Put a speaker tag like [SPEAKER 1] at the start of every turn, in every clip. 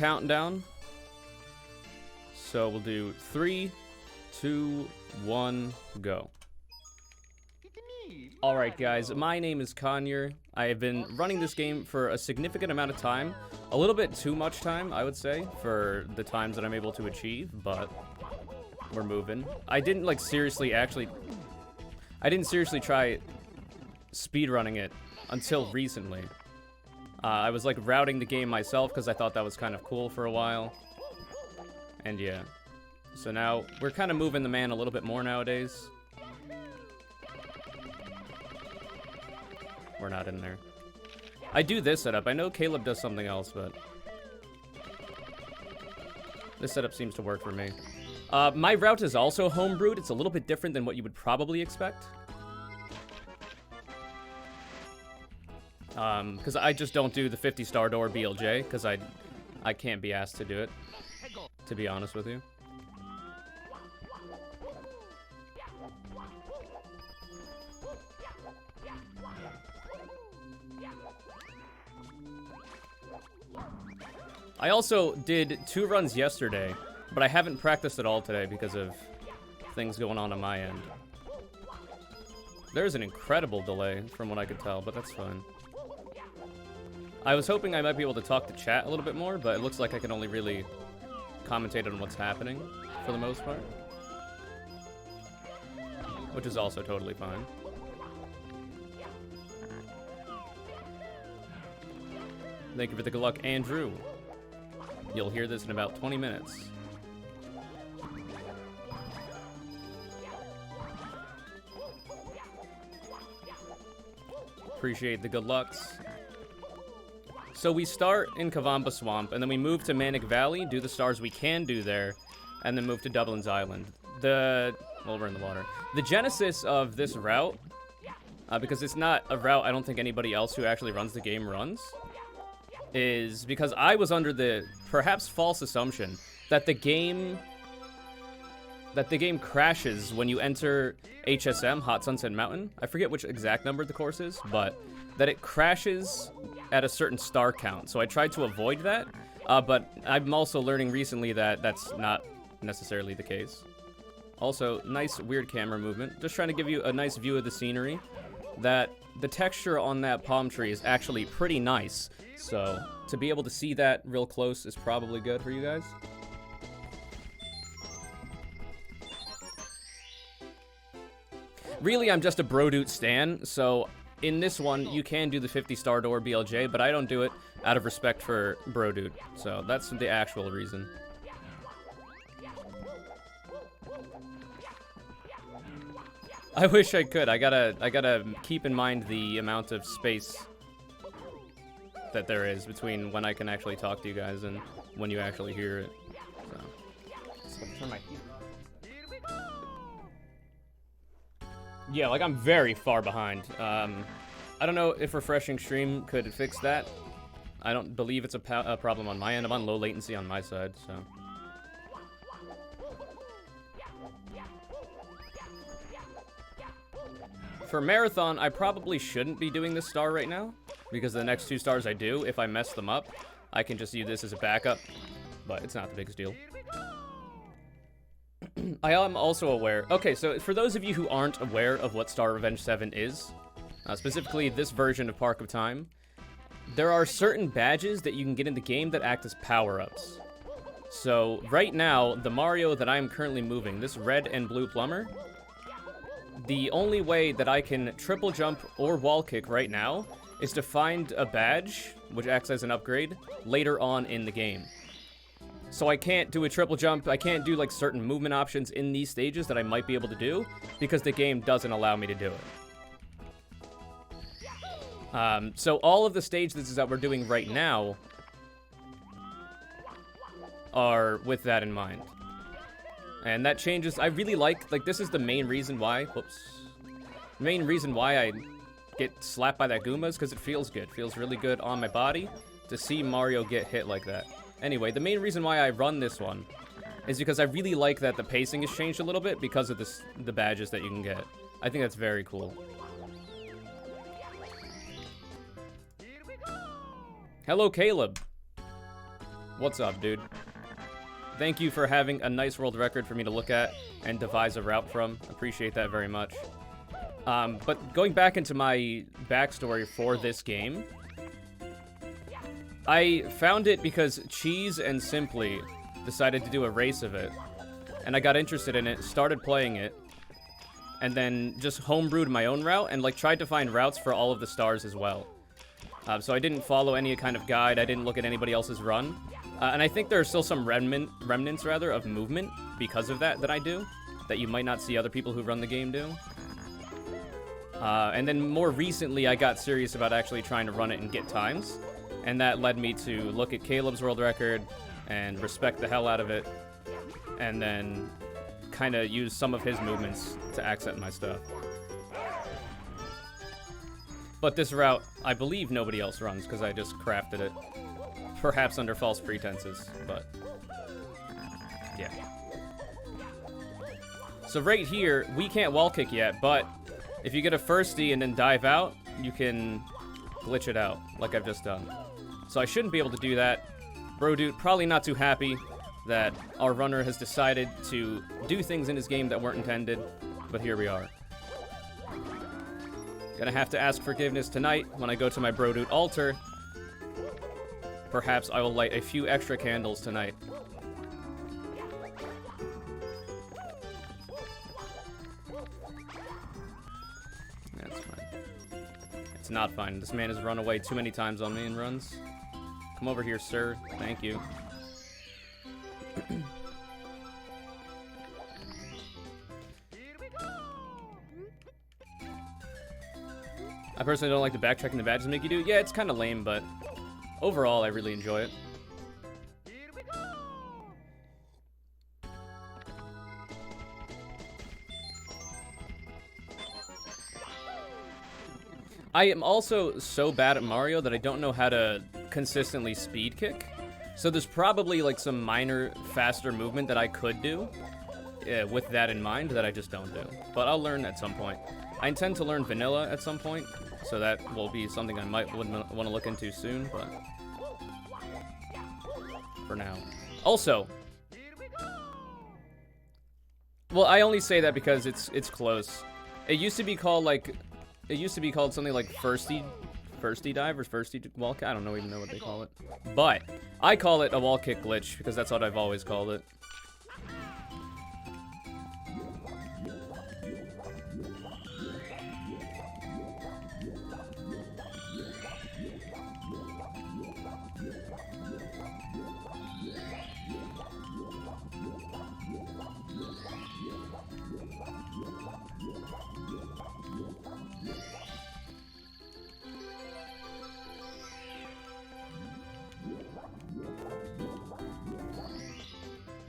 [SPEAKER 1] countdown. So we'll do 3, 2, 1, go. Alright guys, my name is Conure. I have been running this game for a significant amount of time. A little bit too much time, I would say, for the times that I'm able to achieve, but we're moving. I didn't, like, seriously try speedrunning it until recently. I was, like, routing the game myself because I thought that was kind of cool for a while. And yeah. So now, we're kind of moving the man a little bit more nowadays. We're not in there. I do this setup. I know Caleb does something else, but this setup seems to work for me. My route is also homebrewed. It's a little bit different than what you would probably expect. Because I just don't do the 50-star door BLJ, because I can't be asked to do it, to be honest with you. I also did 2 runs yesterday, but I haven't practiced at all today because of things going on my end. There's an incredible delay from what I could tell, but that's fine. I was hoping I might be able to talk to chat a little bit more, but it looks like I can only really commentate on what's happening for the most part. Which is also totally fine. Thank you for the good luck, Andrew. You'll hear this in about 20 minutes. Appreciate the good lucks. So we start in Kavamba Swamp, and then we move to Manic Valley, do the stars we can do there, and then move to Dublin's Island. Well, we're in the water. The genesis of this route, because it's not a route I don't think anybody else who actually runs the game runs, is because I was under the perhaps false assumption that the game crashes when you enter HSM, Hot Sunset Mountain. I forget which exact number the course is, but that it crashes at a certain star count. So I tried to avoid that, but I'm also learning recently that that's not necessarily the case. Also, nice weird camera movement. Just trying to give you a nice view of the scenery. That the texture on that palm tree is actually pretty nice. So to be able to see that real close is probably good for you guys. Really, I'm just a Brodoot stan, so in this one, you can do the 50-star door BLJ, but I don't do it out of respect for Brodoot. So that's the actual reason. I wish I could. I gotta keep in mind the amount of space that there is between when I can actually talk to you guys and when you actually hear it. So turn my heat on. Yeah, like I'm very far behind. I don't know if refreshing stream could fix that. I don't believe it's a problem on my end. I'm on low latency on my side, so. For Marathon, I probably shouldn't be doing this star right now, because the next 2 stars I do, if I mess them up, I can just use this as a backup, but it's not the biggest deal. I am also aware... Okay, so for those of you who aren't aware of what Star Revenge 7 is, specifically this version of Park of Time, there are certain badges that you can get in the game that act as power-ups. So, right now, the Mario that I am currently moving, this red and blue plumber, the only way that I can triple jump or wall kick right now is to find a badge, which acts as an upgrade, later on in the game. So I can't do a triple jump, I can't do like certain movement options in these stages that I might be able to do, because the game doesn't allow me to do it. So all of the stages that we're doing right now are with that in mind. And that changes. I really like this is the main reason why, main reason why I get slapped by that Goombas, because it feels good. It feels really good on my body to see Mario get hit like that. Anyway, the main reason why I run this one is because I really like that the pacing has changed a little bit because of the badges that you can get. I think that's very cool. Hello, Caleb. What's up, dude? Thank you for having a nice world record for me to look at and devise a route from. Appreciate that very much. But going back into my backstory for this game, I found it because Cheese and Simply decided to do a race of it, and I got interested in it, started playing it, and then just homebrewed my own route and like tried to find routes for all of the stars as well. So I didn't follow any kind of guide, I didn't look at anybody else's run, and I think there are still some remnants rather of movement because of that I do, that you might not see other people who run the game do. And then more recently, I got serious about actually trying to run it and get times. And that led me to look at Caleb's world record and respect the hell out of it. And then kind of use some of his movements to accent my stuff. But this route, I believe nobody else runs because I just crafted it. Perhaps under false pretenses, but yeah. So right here, we can't wall kick yet, but if you get a firstie and then dive out, you can glitch it out, like I've just done. So I shouldn't be able to do that. Bro Dude probably not too happy that our runner has decided to do things in his game that weren't intended, but here we are. Gonna have to ask forgiveness tonight when I go to my Bro Dude altar. Perhaps I will light a few extra candles tonight. That's fine. It's not fine. This man has run away too many times on main runs. Come over here, sir. Thank you. I personally don't like the backtracking the badges make you do. Yeah, it's kind of lame, but overall, I really enjoy it. I am also so bad at Mario that I don't know how to consistently speed kick. So there's probably like some minor faster movement that I could do with that in mind that I just don't do. But I'll learn at some point. I intend to learn vanilla at some point, so that will be something I might want to look into soon, but for now. Also, well, I only say that because it's close. It used to be called like, it used to be called something like firstie dive or firstie wall kick. I don't even know what they call it, but I call it a wall kick glitch because that's what I've always called it.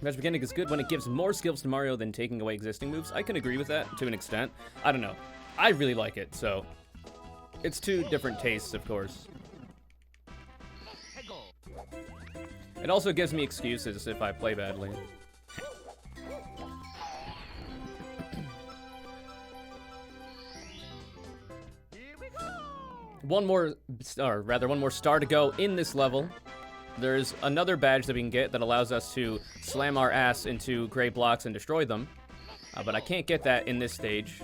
[SPEAKER 1] Match beginning is good when it gives more skills to Mario than taking away existing moves. I can agree with that to an extent. I don't know. I really like it, so it's two different tastes, of course. It also gives me excuses if I play badly. One more star to go in this level. There's another badge that we can get that allows us to slam our ass into gray blocks and destroy them. But I can't get that in this stage,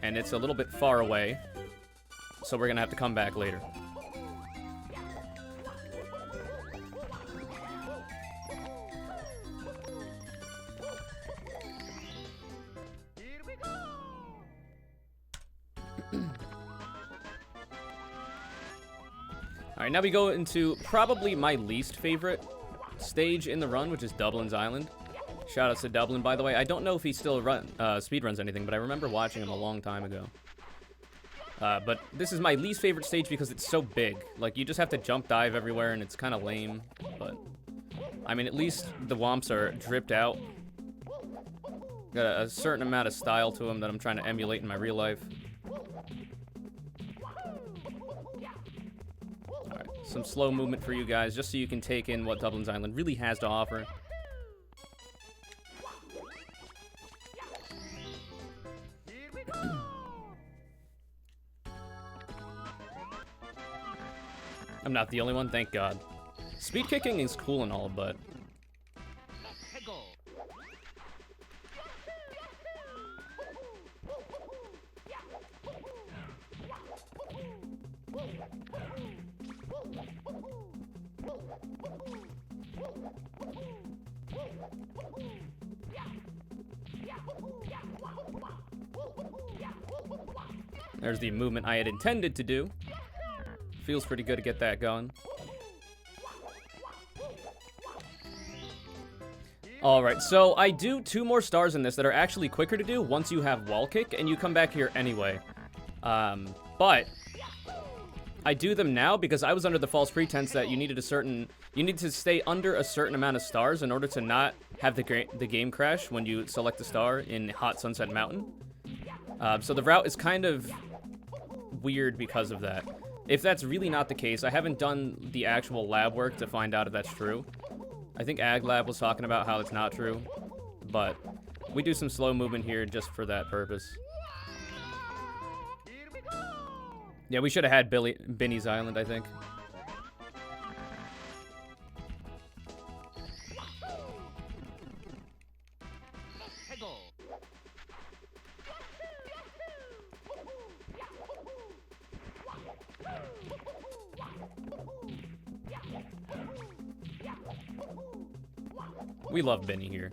[SPEAKER 1] and it's a little bit far away, so we're gonna have to come back later. Alright, now we go into probably my least favorite stage in the run, which is Dublin's Island. Shoutouts to Dublin, by the way. I don't know if he still speedruns anything, but I remember watching him a long time ago. But this is my least favorite stage because it's so big. Like, you just have to jump dive everywhere, and it's kind of lame. But, I mean, at least the womps are dripped out. Got a certain amount of style to them that I'm trying to emulate in my real life. Some slow movement for you guys, just so you can take in what Dublin's Island really has to offer. I'm not the only one, thank God. Speed kicking is cool and all, but... There's the movement I had intended to do. Feels pretty good to get that going. Alright, so I do 2 more stars in this that are actually quicker to do once you have wall kick, and you come back here anyway. But I do them now because I was under the false pretense that you need to stay under a certain amount of stars in order to not have the game crash when you select a star in Hot Sunset Mountain. So the route is kind of weird because of that. If that's really not the case, I haven't done the actual lab work to find out if that's true. I think Ag Lab was talking about how it's not true, but we do some slow movement here just for that purpose. Yeah, we should have had Binny's Island, I think. We love Binny here.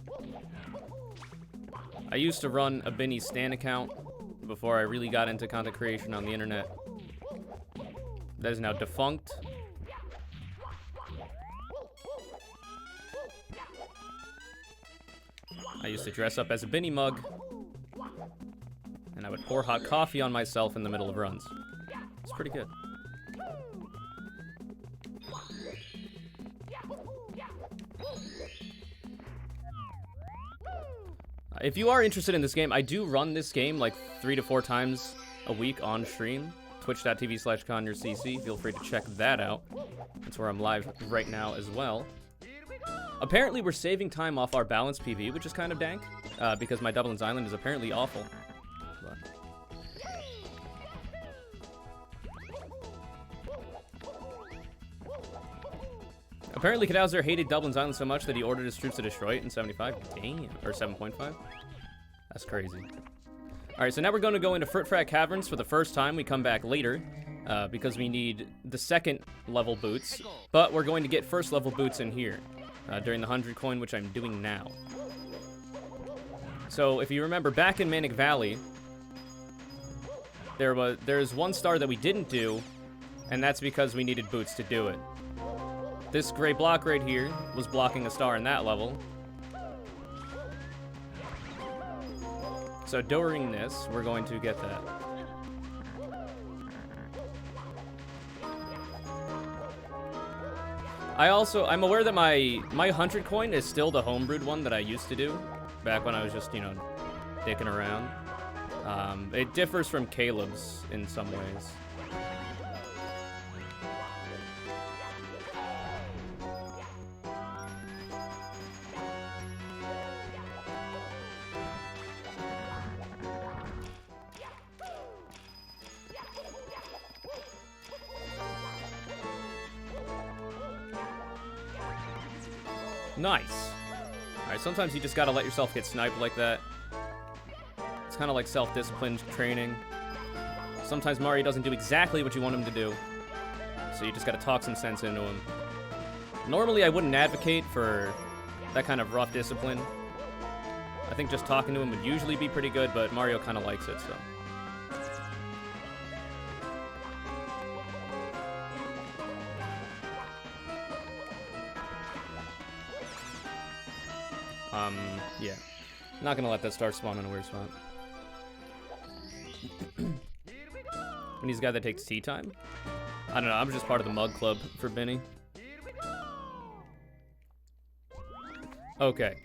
[SPEAKER 1] I used to run a Binny Stan account before I really got into content creation on the internet. That is now defunct. I used to dress up as a Binny mug, and I would pour hot coffee on myself in the middle of runs. It's pretty good. If you are interested in this game, I do run this game like 3 to 4 times a week on stream. Twitch.tv/conureCC. Feel free to check that out. That's where I'm live right now as well. Apparently, we're saving time off our balance PV, which is kind of dank, because my Dublin's Island is apparently awful. But... apparently, Kadowser hated Dublin's Island so much that he ordered his troops to destroy it in 75. Damn. Or 7.5. That's crazy. Alright, so now we're going to go into Frit Frat Caverns for the first time. We come back later, because we need the 2nd level boots. But we're going to get 1st level boots in here, during the 100 coin, which I'm doing now. So, if you remember, back in Manic Valley, there's 1 star that we didn't do, and that's because we needed boots to do it. This gray block right here was blocking a star in that level. So during this, we're going to get that. I'm aware that my 100 coin is still the homebrewed one that I used to do back when I was just, you know, dicking around. It differs from Caleb's in some ways. Nice. Alright, sometimes you just gotta let yourself get sniped like that. It's kind of like self-disciplined training. Sometimes Mario doesn't do exactly what you want him to do, so you just gotta talk some sense into him. Normally, I wouldn't advocate for that kind of rough discipline. I think just talking to him would usually be pretty good, but Mario kind of likes it, so... yeah. Not gonna let that star spawn in a weird spot. When he's a guy that takes tea time? I don't know, I'm just part of the mug club for Benny. Okay.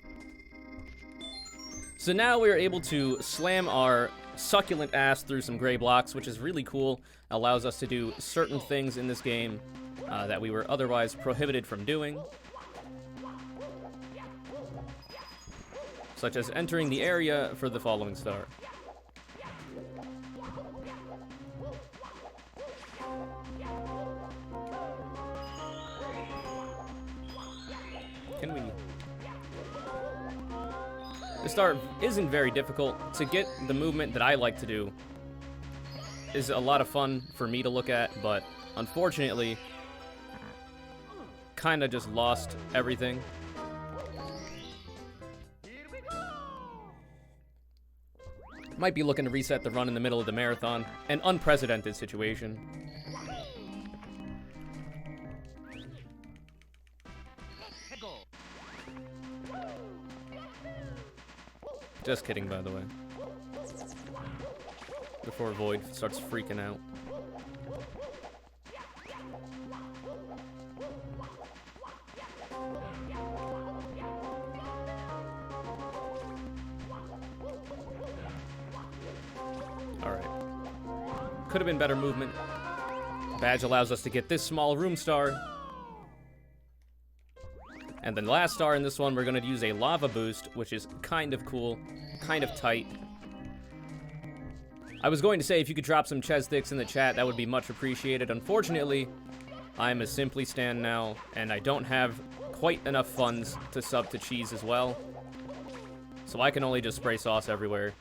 [SPEAKER 1] So now we're able to slam our succulent ass through some gray blocks, which is really cool. Allows us to do certain things in this game that we were otherwise prohibited from doing. Such as entering the area for the following star. This star isn't very difficult. To get the movement that I like to do is a lot of fun for me to look at, but unfortunately, kind of just lost everything. Might be looking to reset the run in the middle of the marathon. An unprecedented situation. Just kidding, by the way. Before Void starts freaking out. Alright. Could have been better movement. Badge allows us to get this small room star. And the last star in this one, we're going to use a lava boost, which is kind of cool, kind of tight. I was going to say if you could drop some Ches sticks in the chat, that would be much appreciated. Unfortunately, I'm a Simply Stan now, and I don't have quite enough funds to sub to Cheese as well. So I can only just spray sauce everywhere.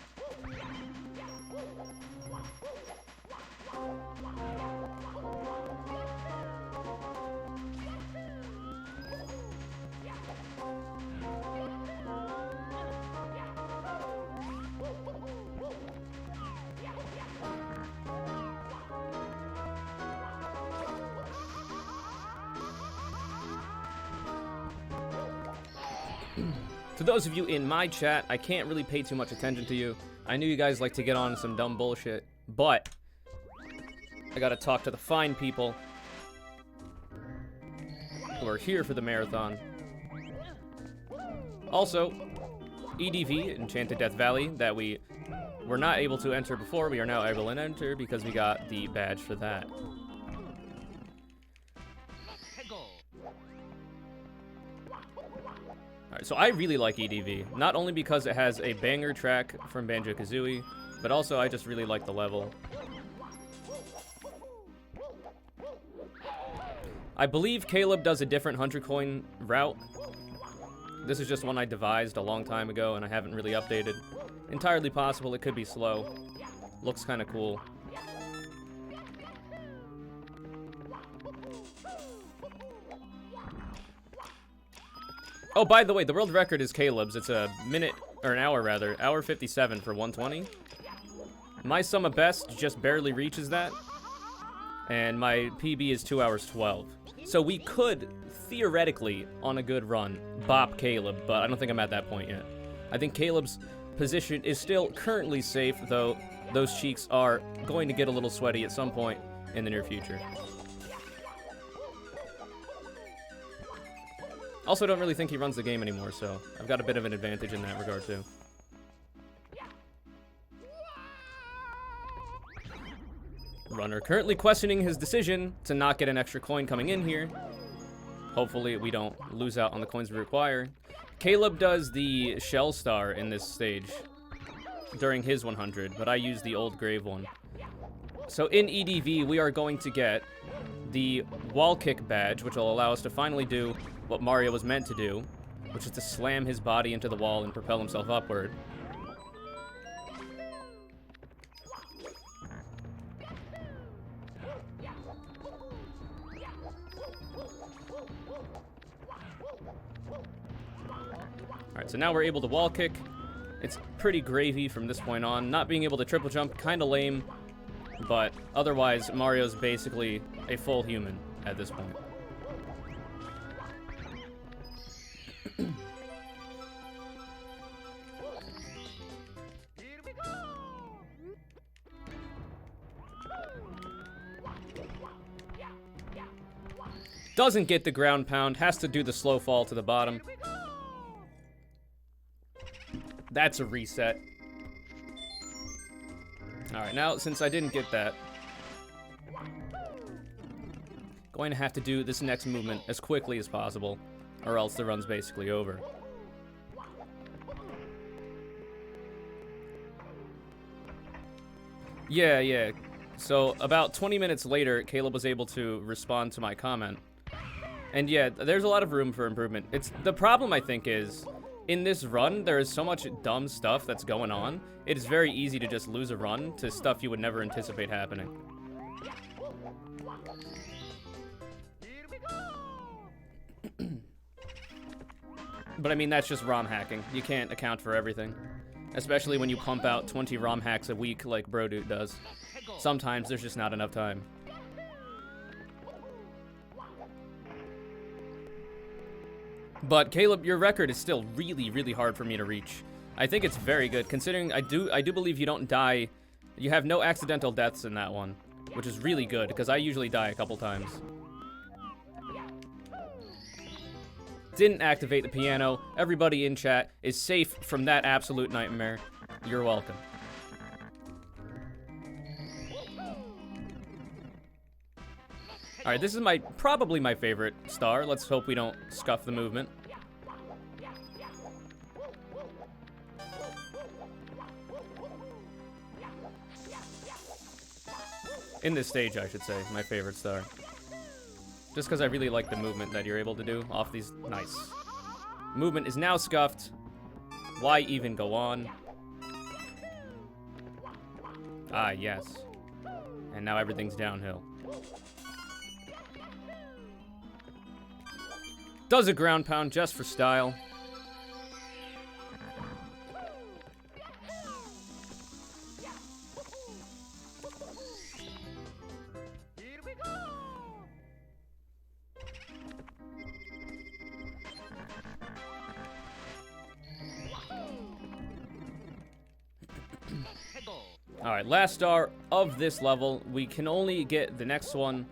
[SPEAKER 1] To those of you in my chat, I can't really pay too much attention to you. I knew you guys like to get on some dumb bullshit, but I gotta talk to the fine people who are here for the marathon. Also, EDV, Enchanted Death Valley, that we were not able to enter before, we are now able to enter because we got the badge for that. Alright, so I really like EDV, not only because it has a banger track from Banjo-Kazooie, but also I just really like the level. I believe Caleb does a different 100 coin route. This is just one I devised a long time ago and I haven't really updated. Entirely possible it could be slow. Looks kind of cool. Oh, by the way, the world record is Caleb's. It's a minute, or an hour rather, hour 57 for 120. My sum of best just barely reaches that. And my PB is 2 hours 12. So we could, theoretically, on a good run, bop Caleb, but I don't think I'm at that point yet. I think Caleb's position is still currently safe, though those cheeks are going to get a little sweaty at some point in the near future. Also, don't really think he runs the game anymore, so I've got a bit of an advantage in that regard, too. Runner currently questioning his decision to not get an extra coin coming in here. Hopefully, we don't lose out on the coins we require. Caleb does the Shell Star in this stage during his 100, but I use the Old Grave one. So in EDV, we are going to get the Wall Kick badge, which will allow us to finally do what Mario was meant to do, which is to slam his body into the wall and propel himself upward. Alright, so now we're able to wall kick. It's pretty gravy from this point on. Not being able to triple jump, kinda lame, but otherwise Mario's basically a full human at this point. Doesn't get the ground pound, has to do the slow fall to the bottom. That's a reset. Alright, now since I didn't get that, going to have to do this next movement as quickly as possible, or else the run's basically over. Yeah. So about 20 minutes later, Caleb was able to respond to my comment. And yeah, there's a lot of room for improvement. The problem, I think, is in this run, there is so much dumb stuff that's going on. It is very easy to just lose a run to stuff you would never anticipate happening. But I mean, that's just ROM hacking. You can't account for everything. Especially when you pump out 20 ROM hacks a week like Brodude does. Sometimes there's just not enough time. But Caleb, your record is still really, really hard for me to reach. I think it's very good, considering I do believe you don't die. You have no accidental deaths in that one, which is really good, because I usually die a couple times. Didn't activate the piano. Everybody in chat is safe from that absolute nightmare. You're welcome. Alright, this is probably my favorite star. Let's hope we don't scuff the movement. In this stage, I should say, my favorite star. Just because I really like the movement that you're able to do off these. Nice. Movement is now scuffed. Why even go on? Ah, yes. And now everything's downhill. Does a ground pound just for style. Alright, last star of this level. We can only get the next one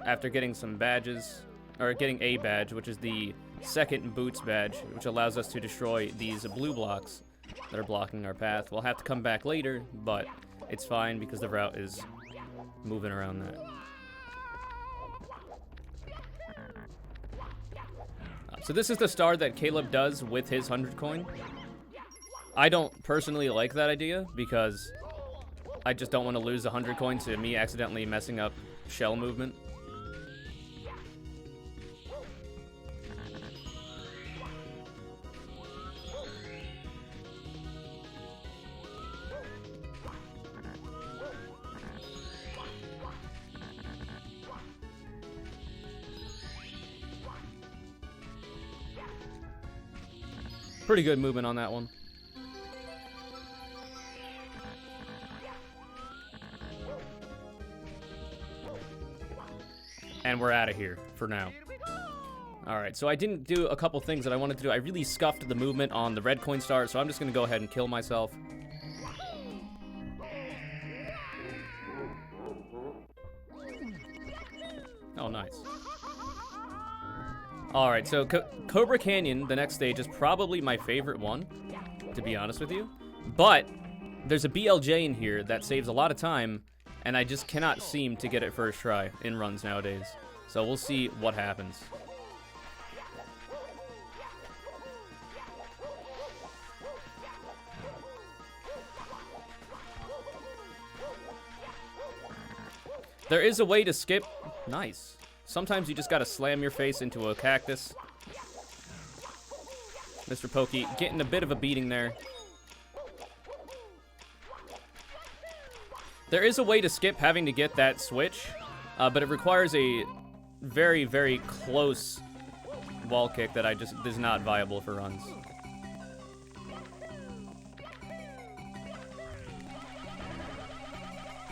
[SPEAKER 1] after getting some badges. Or getting a badge, which is the second boots badge, which allows us to destroy these blue blocks that are blocking our path. We'll have to come back later, but it's fine because the route is moving around that. So this is the star that Caleb does with his 100 coin. I don't personally like that idea because I just don't want to lose 100 coins to me accidentally messing up shell movement. Pretty good movement on that one. And we're out of here for now. Alright, so I didn't do a couple things that I wanted to do. I really scuffed the movement on the red coin star, so I'm just going to go ahead and kill myself. Oh, nice. Alright, so Cobra Canyon, the next stage, is probably my favorite one, to be honest with you. But there's a BLJ in here that saves a lot of time, and I just cannot seem to get it first try in runs nowadays. So we'll see what happens. There is a way to skip. Nice. Sometimes you just gotta slam your face into a cactus. Mr. Pokey getting a bit of a beating there. There is a way to skip having to get that switch, but it requires a very, very close wall kick that is not viable for runs.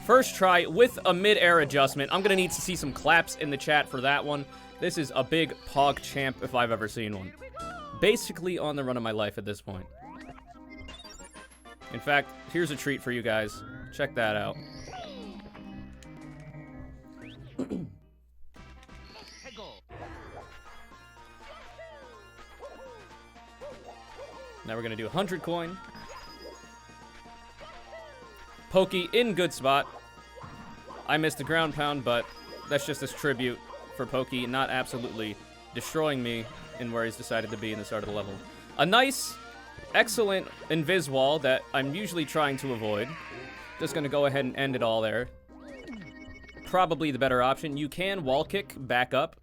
[SPEAKER 1] First try with a mid-air adjustment. I'm gonna need to see some claps in the chat for that one. This is a big Pog champ if I've ever seen one. Basically on the run of my life at this point. In fact, here's a treat for you guys. Check that out. Now we're gonna do 100 coin. Pokey in good spot. I missed the ground pound, but that's just this tribute for Pokey not absolutely destroying me in where he's decided to be in the start of the level. A nice, excellent invis wall that I'm usually trying to avoid. Just gonna go ahead and end it all there. Probably the better option. You can wall kick back up,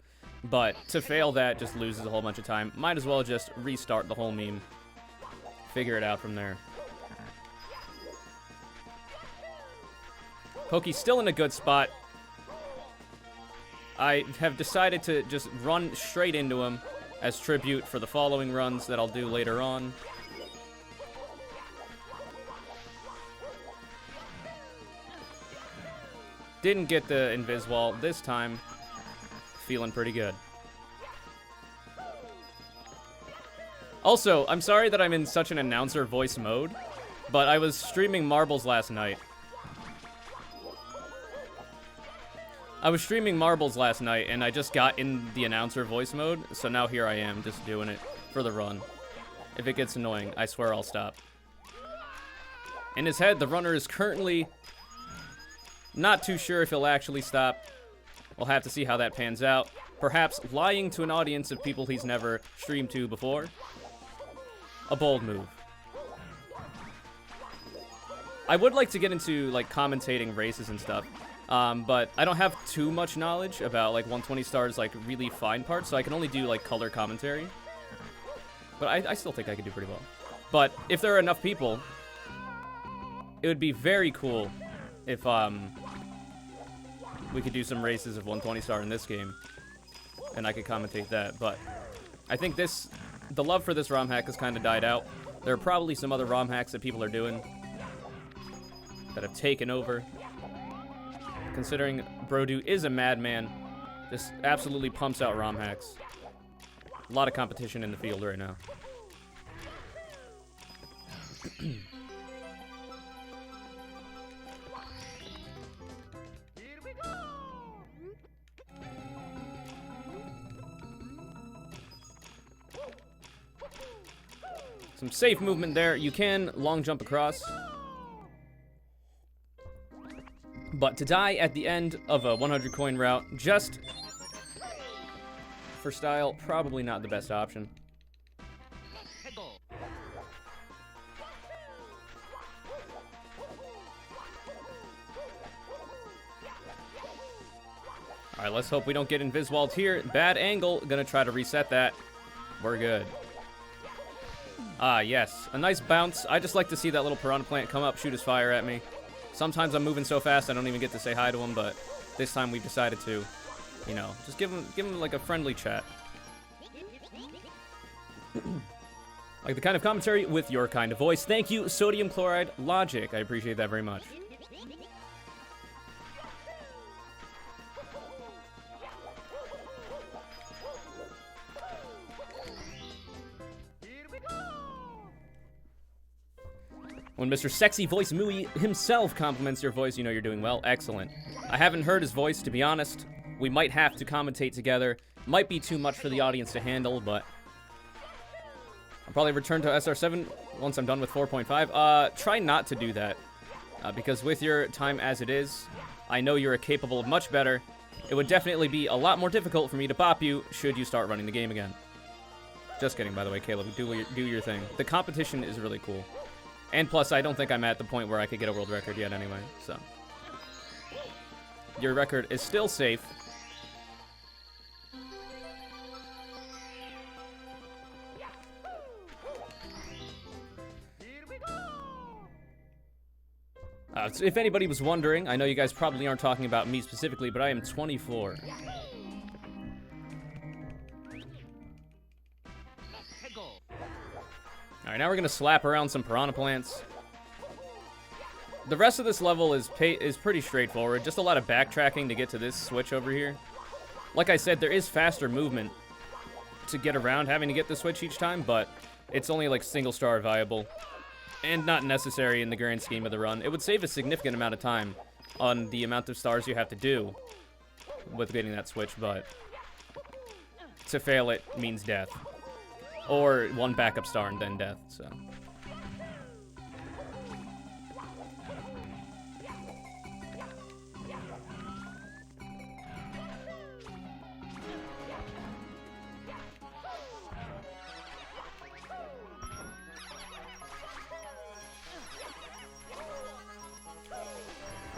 [SPEAKER 1] but to fail that just loses a whole bunch of time. Might as well just restart the whole meme figure it out from there. Poke's still in a good spot. I have decided to just run straight into him as tribute for the following runs that I'll do later on. Didn't get the invis wall this time. Feeling pretty good. Also, I'm sorry that I'm in such an announcer voice mode, but I was streaming Marbles last night. And I just got in the announcer voice mode, so now here I am, just doing it for the run. If it gets annoying, I swear I'll stop. In his head, the runner is currently not too sure if he'll actually stop. We'll have to see how that pans out. Perhaps lying to an audience of people he's never streamed to before. A bold move. I would like to get into, like, commentating races and stuff. But I don't have too much knowledge about, like, 120 stars, like, really fine parts, so I can only do, like, color commentary. But I still think I could do pretty well. But if there are enough people, it would be very cool if, we could do some races of 120 star in this game. And I could commentate that, but I think the love for this ROM hack has kind of died out. There are probably some other ROM hacks that people are doing that have taken over. Considering Brodu is a madman, just absolutely pumps out ROM hacks. A lot of competition in the field right now. Some safe movement there. You can long jump across. But to die at the end of a 100 coin route, just for style, probably not the best option. Alright, let's hope we don't get invis-walled here. Bad angle. Gonna try to reset that. We're good. Ah, yes. A nice bounce. I just like to see that little piranha plant come up, shoot his fire at me. Sometimes I'm moving so fast I don't even get to say hi to him, but this time we've decided to, you know, just give him like a friendly chat. Like the kind of commentary with your kind of voice. Thank you, Sodium Chloride Logic. I appreciate that very much. When Mr. Sexy Voice Mooey himself compliments your voice, you know you're doing well. Excellent. I haven't heard his voice, to be honest. We might have to commentate together. Might be too much for the audience to handle, but I'll probably return to SR7 once I'm done with 4.5. Try not to do that, because with your time as it is, I know you're capable of much better. It would definitely be a lot more difficult for me to bop you should you start running the game again. Just kidding, by the way, Caleb. Do your thing. The competition is really cool. And plus, I don't think I'm at the point where I could get a world record yet anyway, so. Your record is still safe. So if anybody was wondering, I know you guys probably aren't talking about me specifically, but I am 24. Alright, now we're gonna slap around some piranha plants. The rest of this level is pretty straightforward. Just a lot of backtracking to get to this switch over here. Like I said, there is faster movement to get around having to get the switch each time, but it's only like single star viable and not necessary in the grand scheme of the run. It would save a significant amount of time on the amount of stars you have to do with getting that switch, but to fail it means death. Or one backup star and then death, so.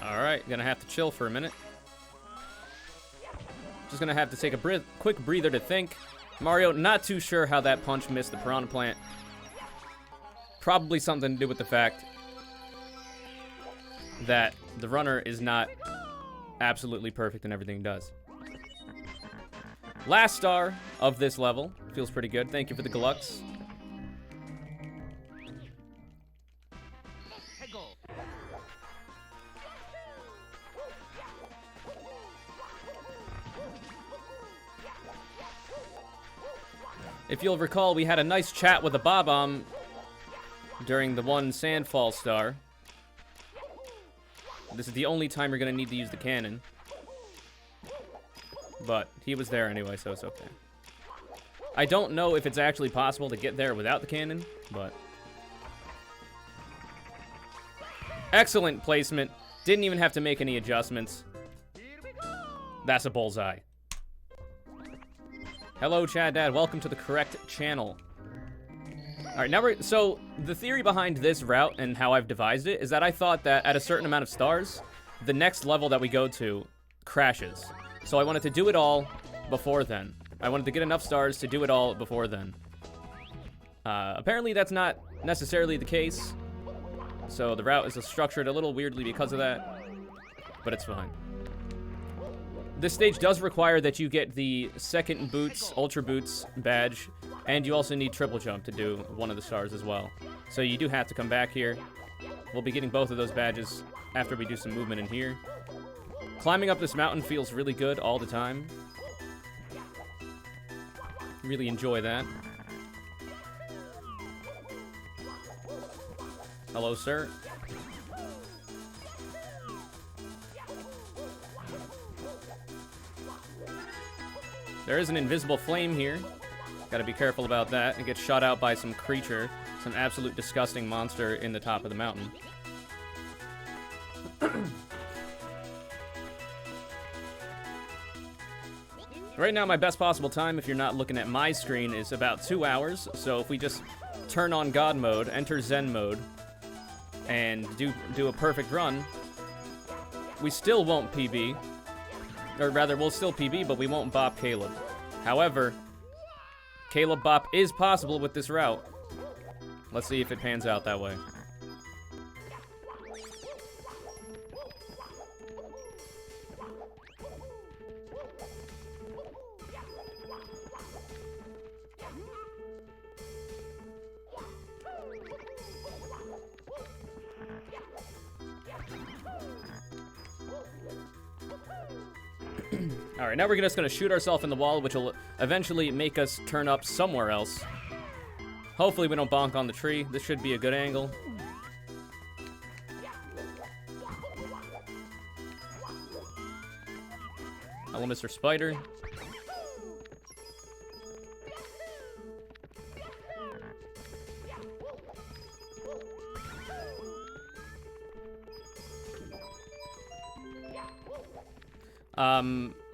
[SPEAKER 1] Alright, gonna have to chill for a minute. Just gonna have to take a quick breather to think. Mario, not too sure how that punch missed the piranha plant. Probably something to do with the fact that the runner is not absolutely perfect in everything he does. Last star of this level. Feels pretty good. Thank you for the Glux. If you'll recall, we had a nice chat with the Bob-omb during the one Sandfall star. This is the only time you're going to need to use the cannon. But he was there anyway, so it's okay. I don't know if it's actually possible to get there without the cannon, but... Excellent placement. Didn't even have to make any adjustments. That's a bullseye. Hello, Chad Dad. Welcome to the correct channel. Alright, now so, the theory behind this route and how I've devised it is that I thought that at a certain amount of stars, the next level that we go to crashes. So I wanted to do it all before then. I wanted to get enough stars to do it all before then. Apparently that's not necessarily the case. So the route is structured a little weirdly because of that. But it's fine. This stage does require that you get the second boots, ultra boots badge, and you also need triple jump to do one of the stars as well. So you do have to come back here. We'll be getting both of those badges after we do some movement in here. Climbing up this mountain feels really good all the time. Really enjoy that. Hello, sir. There is an invisible flame here. Gotta be careful about that. It gets shot out by some creature, some absolute disgusting monster in the top of the mountain. Right now, my best possible time, if you're not looking at my screen, is about 2 hours. So if we just turn on God mode, enter Zen mode, and do a perfect run, we still won't PB. Or rather, we'll still PB, but we won't bop Caleb. However, Caleb bop is possible with this route. Let's see if it pans out that way. Alright, now we're just going to shoot ourselves in the wall, which will eventually make us turn up somewhere else. Hopefully we don't bonk on the tree. This should be a good angle. Hello, Mr. Spider.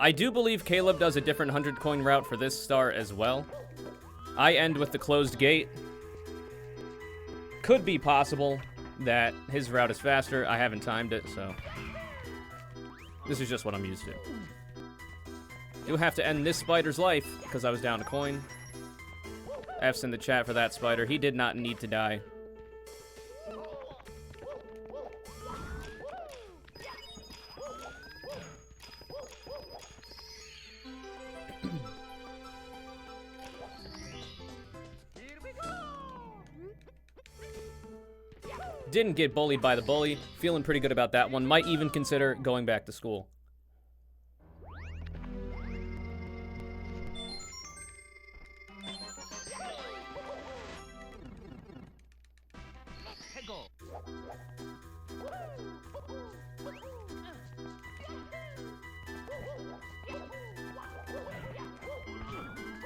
[SPEAKER 1] I do believe Caleb does a different 100 coin route for this star as well. I end with the closed gate. Could be possible that his route is faster. I haven't timed it, so this is just what I'm used to. Do have to end this spider's life because I was down a coin. F's in the chat for that spider. He did not need to die. Didn't get bullied by the bully. Feeling pretty good about that one. Might even consider going back to school.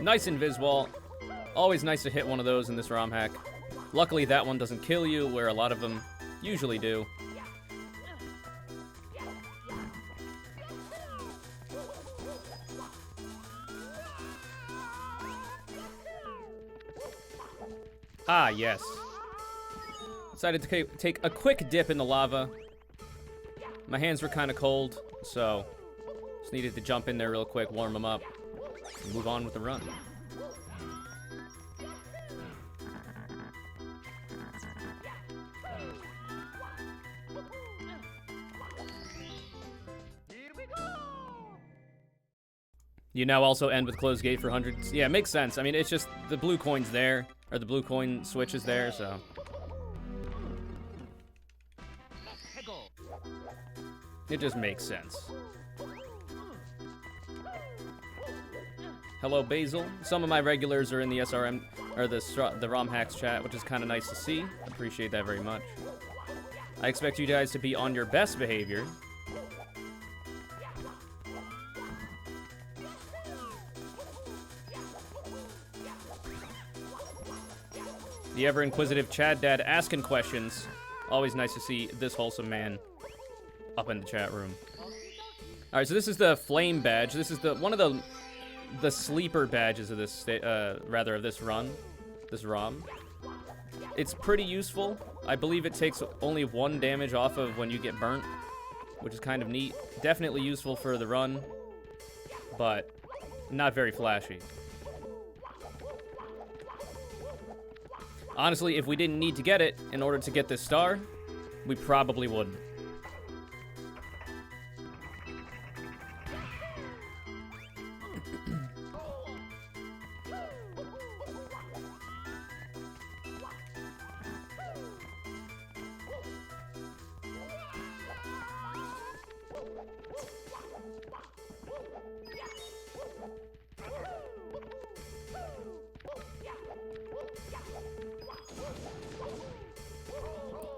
[SPEAKER 1] Nice invis wall. Always nice to hit one of those in this ROM hack. Luckily, that one doesn't kill you, where a lot of them usually do. Ah, yes. Decided to take a quick dip in the lava. My hands were kind of cold, so just needed to jump in there real quick, warm them up, and move on with the run. You now also end with closed gate for hundreds. Yeah, it makes sense. I mean, it's just the blue coin's there, or the blue coin switch is there, so. It just makes sense. Hello, Basil. Some of my regulars are in the SRM, or the ROM hacks chat, which is kind of nice to see. Appreciate that very much. I expect you guys to be on your best behavior. The ever-inquisitive Chad Dad asking questions. Always nice to see this wholesome man up in the chat room. All right, so this is the flame badge. This is one of the sleeper badges of this of this run, this ROM. It's pretty useful. I believe it takes only 1 damage off of when you get burnt, which is kind of neat. Definitely useful for the run, but not very flashy. Honestly, if we didn't need to get it in order to get this star, we probably wouldn't.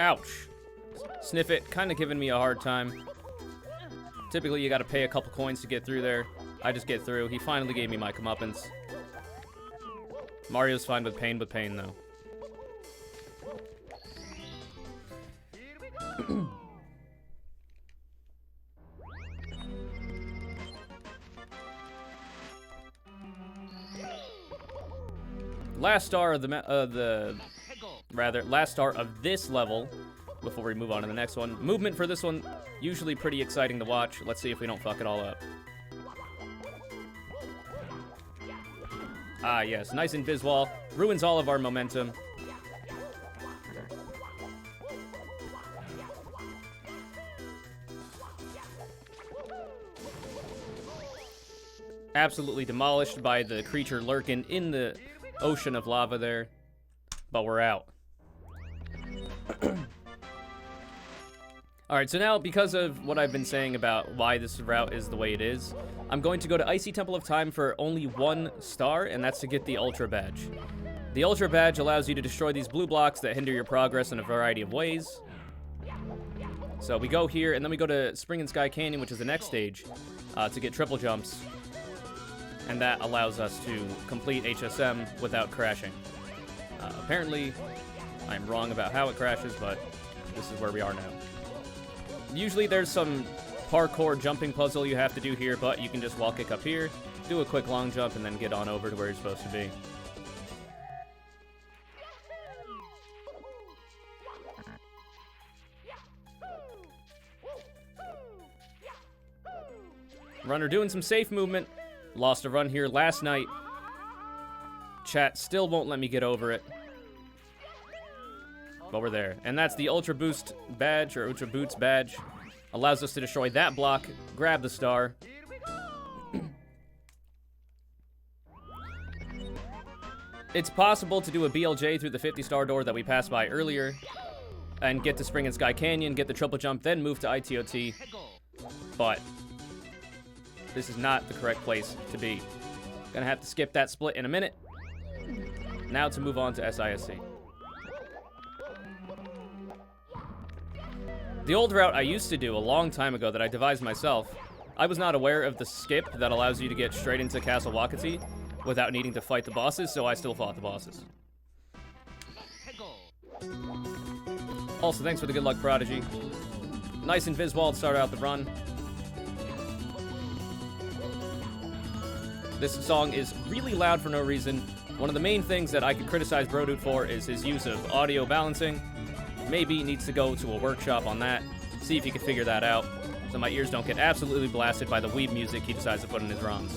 [SPEAKER 1] Ouch. Sniff it, kind of giving me a hard time. Typically, you gotta pay a couple coins to get through there. I just get through. He finally gave me my comeuppance. Mario's fine with pain, though. Last star of last star of this level before we move on to the next one. Movement for this one, usually pretty exciting to watch. Let's see if we don't fuck it all up. Ah, yes, nice invis wall. Ruins all of our momentum. Absolutely demolished by the creature lurking in the ocean of lava there. But we're out. Alright, so now, because of what I've been saying about why this route is the way it is, I'm going to go to Icy Temple of Time for only 1 star, and that's to get the Ultra Badge. The Ultra Badge allows you to destroy these blue blocks that hinder your progress in a variety of ways. So we go here, and then we go to Spring and Sky Canyon, which is the next stage, to get triple jumps. And that allows us to complete HSM without crashing. Apparently, I'm wrong about how it crashes, but this is where we are now. Usually there's some parkour jumping puzzle you have to do here, but you can just wall kick up here, do a quick long jump, and then get on over to where you're supposed to be. Runner doing some safe movement. Lost a run here last night. Chat still won't let me get over it. But we're there. And that's the Ultra Boost badge, or Ultra Boots badge. Allows us to destroy that block, grab the star. It's possible to do a BLJ through the 50-star door that we passed by earlier, and get to Spring and Sky Canyon, get the triple jump, then move to ITOT. But this is not the correct place to be. Gonna have to skip that split in a minute. Now to move on to SISC. The old route I used to do a long time ago that I devised myself, I was not aware of the skip that allows you to get straight into Castle Wakati without needing to fight the bosses, so I still fought the bosses. Also, thanks for the good luck, Prodigy. Nice invis wall to start out the run. This song is really loud for no reason. One of the main things that I could criticize Brodude for is his use of audio balancing. Maybe he needs to go to a workshop on that, see if he can figure that out, so my ears don't get absolutely blasted by the weeb music he decides to put in his ROMs.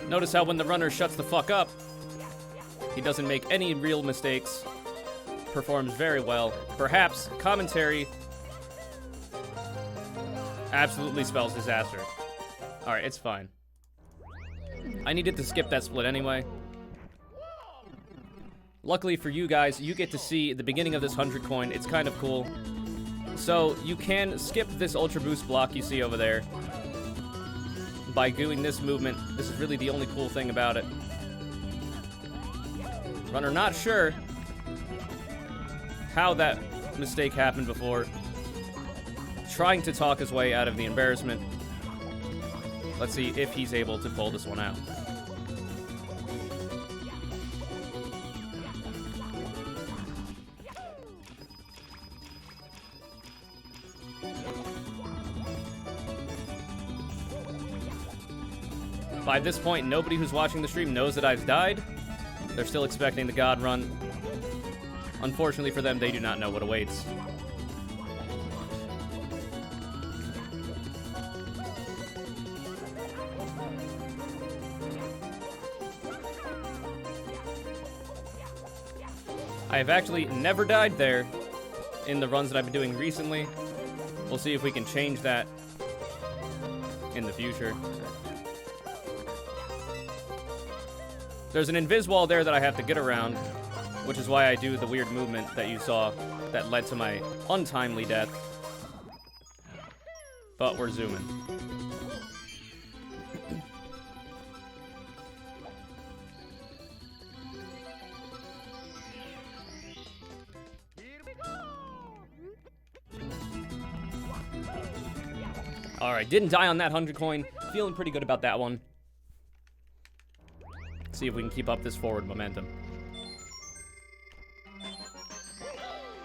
[SPEAKER 1] Notice how when the runner shuts the fuck up, he doesn't make any real mistakes. Performs very well. Perhaps commentary absolutely spells disaster. Alright, it's fine. I needed to skip that split anyway. Luckily for you guys, you get to see the beginning of this 100 coin. It's kind of cool. So you can skip this Ultra Boost block you see over there by doing this movement. This is really the only cool thing about it. Runner not sure how that mistake happened before. Trying to talk his way out of the embarrassment. Let's see if he's able to pull this one out. By this point, nobody who's watching the stream knows that I've died. They're still expecting the God run. Unfortunately for them, they do not know what awaits. I have actually never died there in the runs that I've been doing recently. We'll see if we can change that in the future. There's an invis wall there that I have to get around, which is why I do the weird movement that you saw that led to my untimely death. But we're zooming. Alright, didn't die on that 100 coin. Feeling pretty good about that one. See if we can keep up this forward momentum.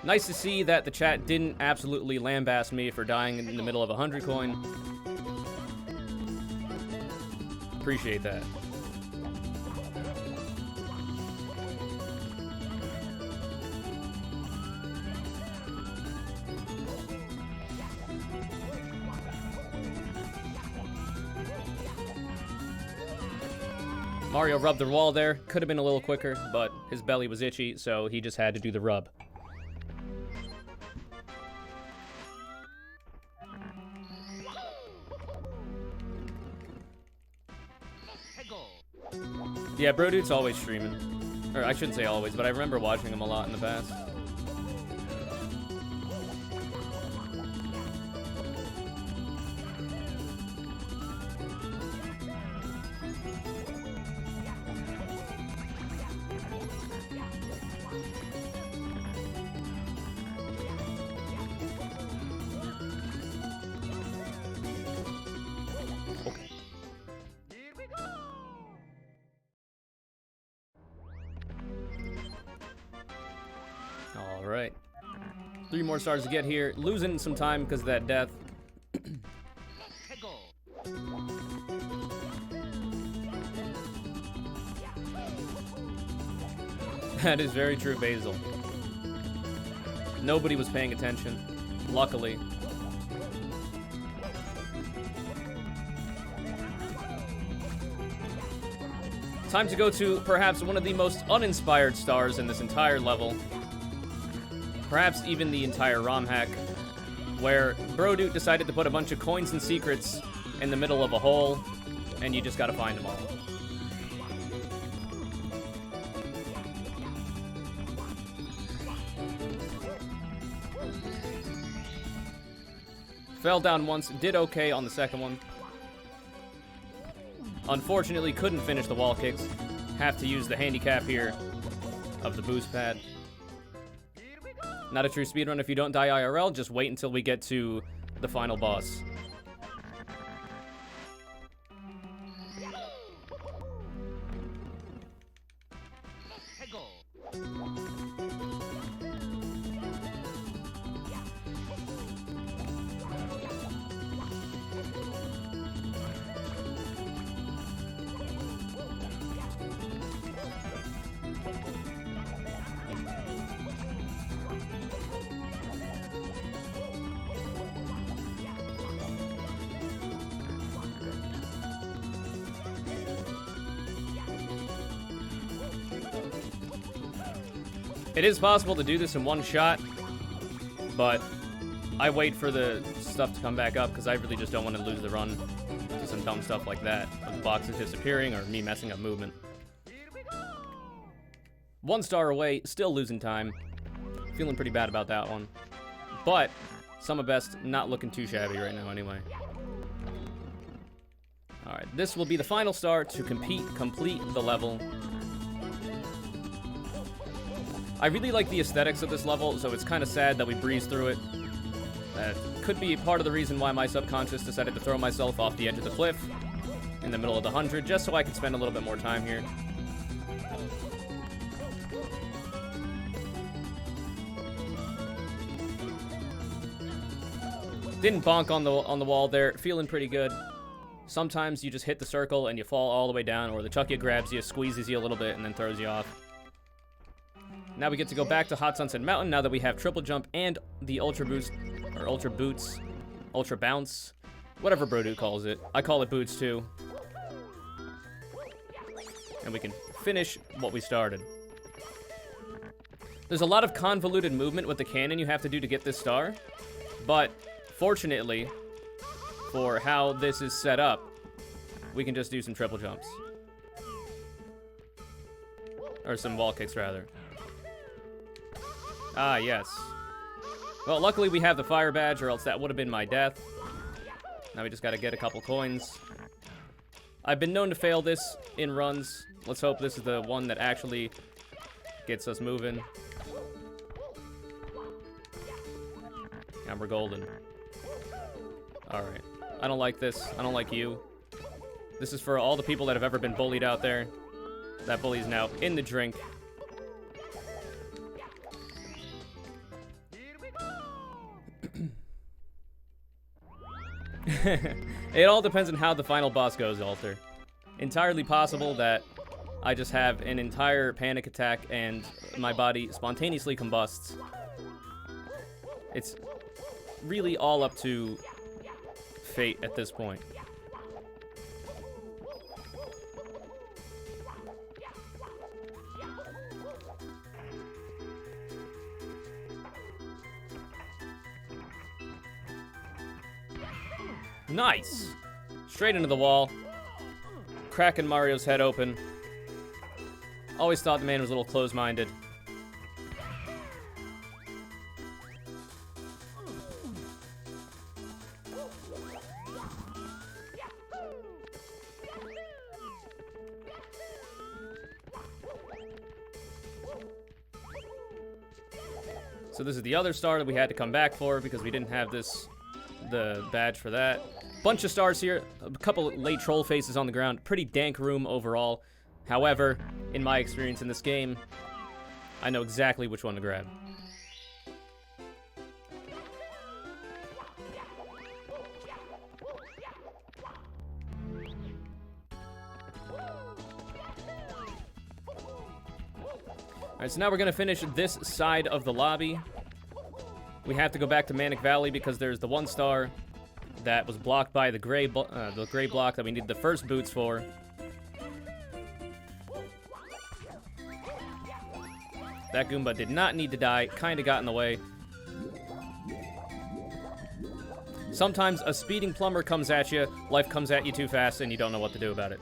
[SPEAKER 1] Nice to see that the chat didn't absolutely lambaste me for dying in the middle of a 100 coin. Appreciate that. Mario rubbed the wall there. Could have been a little quicker, but his belly was itchy, so he just had to do the rub. Yeah, Bro Dude's always streaming. Or I shouldn't say always, but I remember watching him a lot in the past. Alright. 3 more stars to get here. Losing some time because of that death. That is very true, Basil. Nobody was paying attention, luckily. Time to go to perhaps one of the most uninspired stars in this entire level. Perhaps even the entire ROM hack, where Brodude decided to put a bunch of coins and secrets in the middle of a hole, and you just gotta find them all. Fell down once, did okay on the second one. Unfortunately, couldn't finish the wall kicks. Have to use the handicap here of the boost pad. Not a true speedrun if you don't die IRL, just wait until we get to the final boss. It is possible to do this in one shot, but I wait for the stuff to come back up because I really just don't want to lose the run to some dumb stuff like that. The boxes disappearing or me messing up movement. 1 star away, still losing time. Feeling pretty bad about that one. But Summer Best not looking too shabby right now anyway. Alright, this will be the final star to complete the level. I really like the aesthetics of this level, so it's kind of sad that we breezed through it. That could be part of the reason why my subconscious decided to throw myself off the edge of the cliff in the middle of the 100, just so I could spend a little bit more time here. Didn't bonk on the wall there, feeling pretty good. Sometimes you just hit the circle and you fall all the way down, or the Chuckya grabs you, squeezes you a little bit, and then throws you off. Now we get to go back to Hot Sunset Mountain now that we have triple jump and the Ultra Boost, or Ultra Boots, Ultra Bounce, whatever Brodu calls it. I call it Boots too. And we can finish what we started. There's a lot of convoluted movement with the cannon you have to do to get this star, but fortunately, for how this is set up, we can just do some triple jumps. Or some wall kicks, rather. Ah, yes. Well, luckily we have the fire badge, or else that would have been my death. Now we just gotta get a couple coins. I've been known to fail this in runs. Let's hope this is the one that actually gets us moving. And we're golden. Alright. I don't like this. I don't like you. This is for all the people that have ever been bullied out there. That bully is now in the drink. It all depends on how the final boss goes, Alter. Entirely possible that I just have an entire panic attack and my body spontaneously combusts. It's really all up to fate at this point. Nice! Straight into the wall. Cracking Mario's head open. Always thought the man was a little close-minded. So this is the other star that we had to come back for because we didn't have the badge for that. Bunch of stars here, a couple late troll faces on the ground. Pretty dank room overall. However, in my experience in this game, I know exactly which one to grab. Alright, so now we're gonna finish this side of the lobby. We have to go back to Manic Valley because there's the 1 star that was blocked by the gray block that we needed the first boots for. That Goomba did not need to die, kinda got in the way. Sometimes a speeding plumber comes at you, life comes at you too fast, and you don't know what to do about it.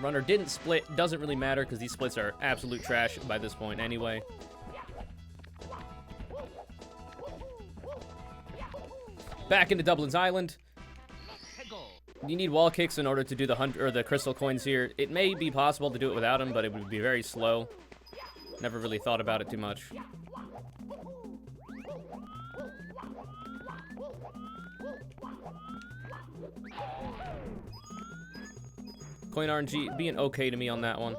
[SPEAKER 1] Runner didn't split, doesn't really matter because these splits are absolute trash by this point anyway. Back into Dublin's Island. You need wall kicks in order to do the crystal coins here. It may be possible to do it without them, but it would be very slow. Never really thought about it too much. Coin RNG being okay to me on that one.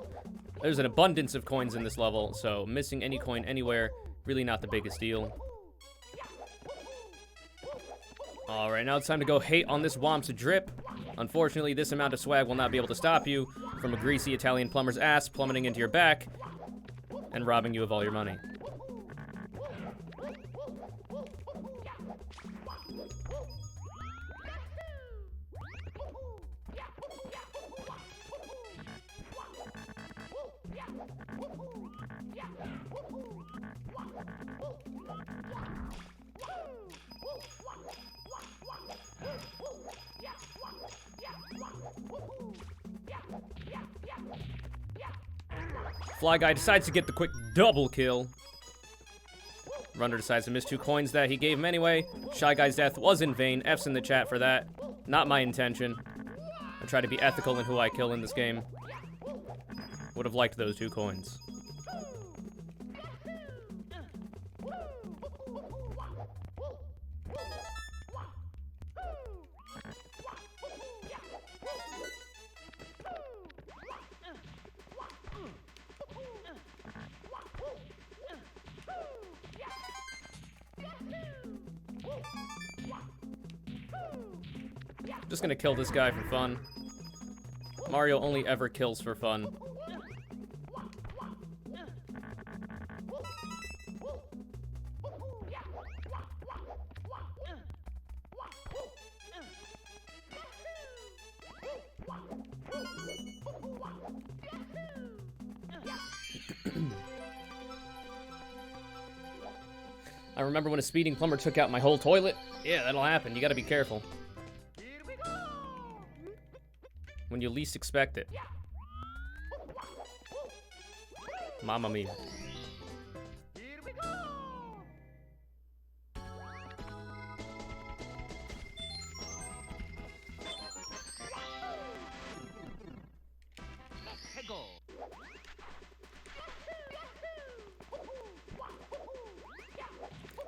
[SPEAKER 1] There's an abundance of coins in this level, so missing any coin anywhere, really not the biggest deal. Alright, now it's time to go hate on this Womp's drip. Unfortunately, this amount of swag will not be able to stop you from a greasy Italian plumber's ass plummeting into your back and robbing you of all your money. Fly Guy decides to get the quick double kill. Runner decides to miss 2 coins that he gave him anyway. Shy Guy's death was in vain. F's in the chat for that. Not my intention. I try to be ethical in who I kill in this game. Would have liked those 2 coins. Just gonna kill this guy for fun. Mario only ever kills for fun. I remember when a speeding plumber took out my whole toilet. Yeah, that'll happen. You gotta be careful. When you least expect it. Mamma mia.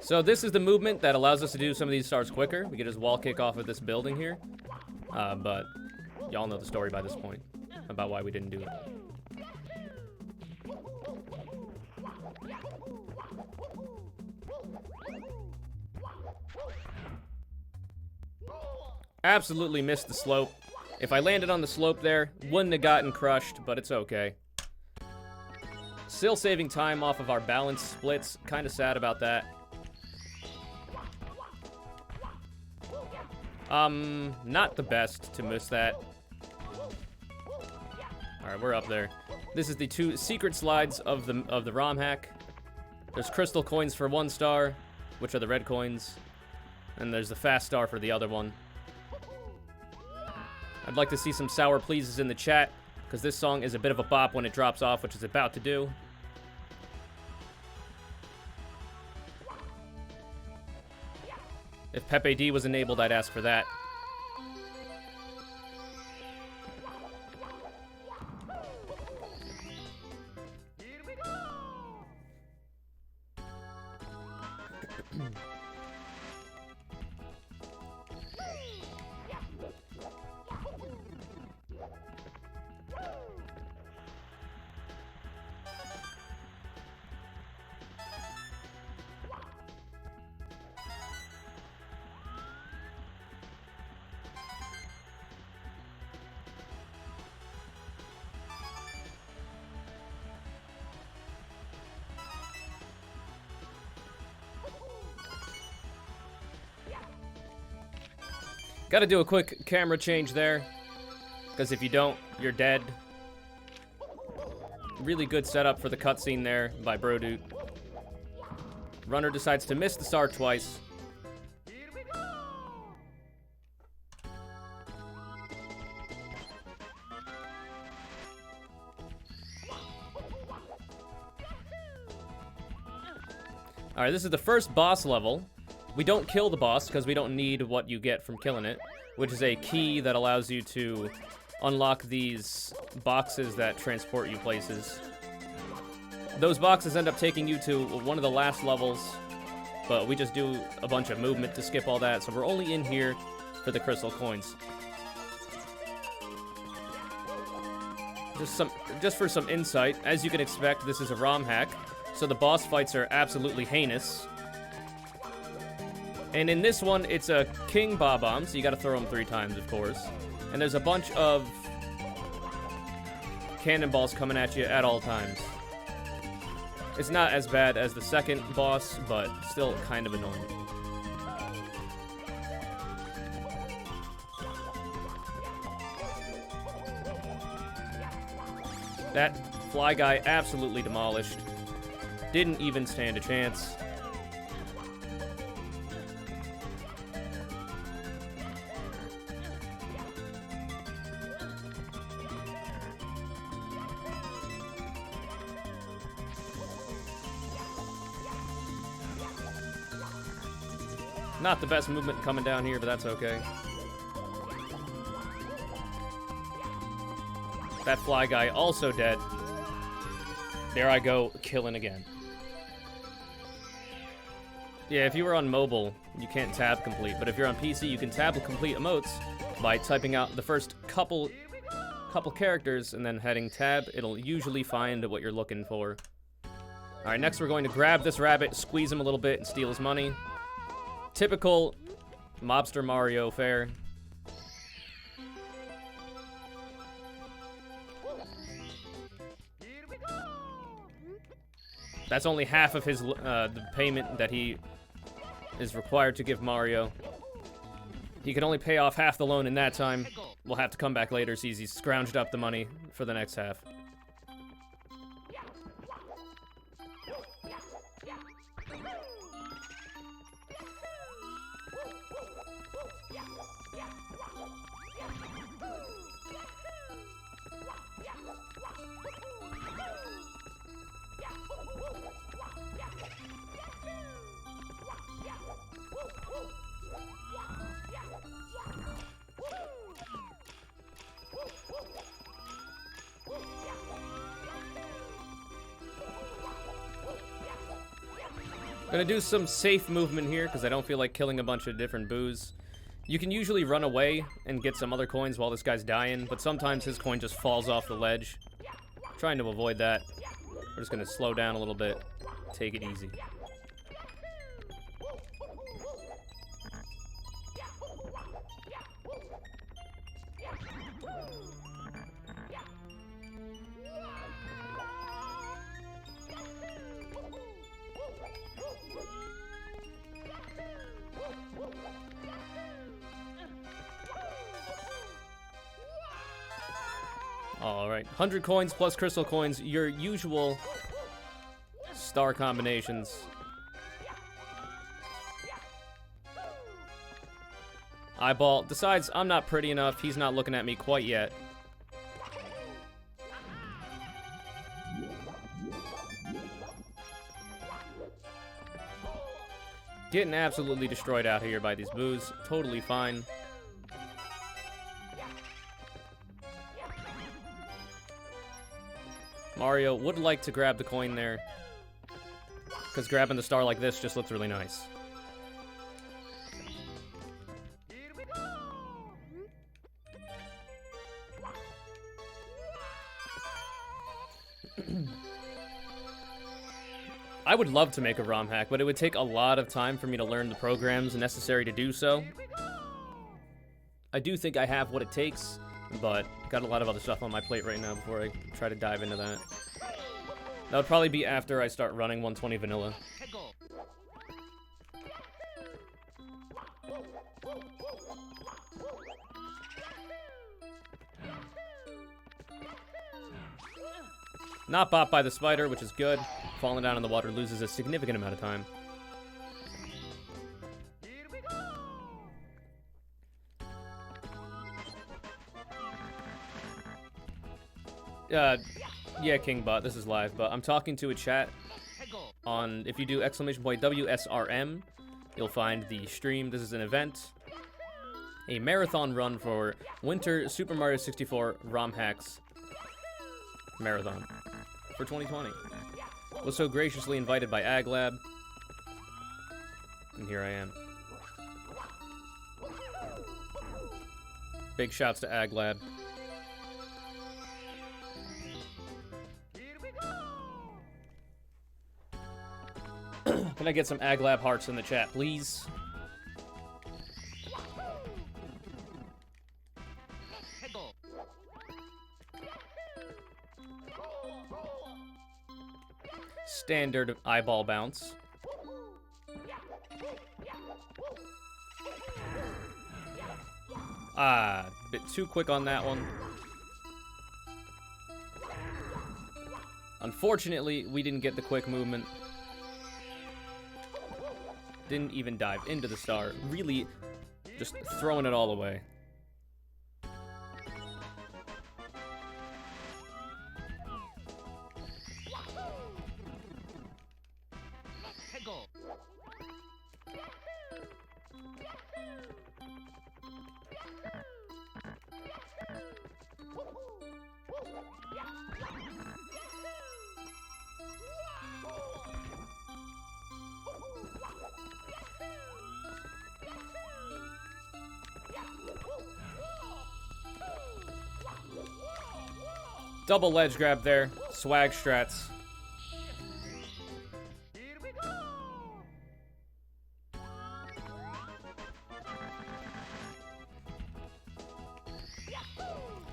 [SPEAKER 1] So this is the movement that allows us to do some of these stars quicker. We can just wall kick off of this building here. But y'all know the story by this point about why we didn't do it. Absolutely missed the slope. If I landed on the slope there, wouldn't have gotten crushed, but it's okay. Still saving time off of our balance splits. Kind of sad about that. Not the best to miss that. Alright, we're up there. This is the 2 secret slides of the ROM hack. There's crystal coins for 1 star, which are the red coins. And there's the fast star for the other one. I'd like to see some sour pleases in the chat, because this song is a bit of a bop when it drops off, which it's about to do. If Pepe D was enabled, I'd ask for that. Gotta do a quick camera change there, because if you don't, you're dead. Really good setup for the cutscene there by Brodude. Runner decides to miss the star twice. Alright, this is the first boss level. We don't kill the boss because we don't need what you get from killing it, which is a key that allows you to unlock these boxes that transport you places. Those boxes end up taking you to one of the last levels, but we just do a bunch of movement to skip all that, so we're only in here for the crystal coins. Just for some insight, as you can expect, this is a ROM hack, so the boss fights are absolutely heinous. And in this one, it's a King Bob-omb, so you gotta throw him 3 times, of course. And there's a bunch of cannonballs coming at you at all times. It's not as bad as the second boss, but still kind of annoying. That Fly Guy absolutely demolished. Didn't even stand a chance. Not the best movement coming down here, but that's okay. That fly guy also dead. There I go, killing again. Yeah, if you were on mobile, you can't tab complete, but if you're on PC, you can tab complete emotes by typing out the first couple characters and then heading tab. It'll usually find what you're looking for. Alright, next we're going to grab this rabbit, squeeze him a little bit, and steal his money. Typical mobster Mario fare. That's only half of his the payment that he is required to give Mario. He can only pay off half the loan in that time. We'll have to come back later since he's scrounged up the money for the next half. Gonna do some safe movement here, because I don't feel like killing a bunch of different boos. You can usually run away and get some other coins while this guy's dying, but sometimes his coin just falls off the ledge. Trying to avoid that. We're just gonna slow down a little bit. Take it easy. Alright, 100 coins plus crystal coins, your usual star combinations. Eyeball decides I'm not pretty enough, he's not looking at me quite yet. Getting absolutely destroyed out here by these boos, totally fine. Mario would like to grab the coin there, because grabbing the star like this just looks really nice. I would love to make a ROM hack, but it would take a lot of time for me to learn the programs necessary to do so. I do think I have what it takes, but got a lot of other stuff on my plate right now before I try to dive into that. That would probably be after I start running 120 vanilla. Not bopped by the spider, which is good. Falling down in the water loses a significant amount of time. Yeah, Kingbot, this is live, but I'm talking to a chat on, if you do !WSRM, you'll find the stream. This is an event, a marathon run for Winter Super Mario 64 ROM Hacks Marathon for 2020. Was so graciously invited by AgLab, and here I am. Big shouts to AgLab. Can I get some AgLab hearts in the chat, please? Standard eyeball bounce. Ah, bit too quick on that one. Unfortunately, we didn't get the quick movement. Didn't even dive into the star. Really, just throwing it all away. Double ledge grab there. Swag strats.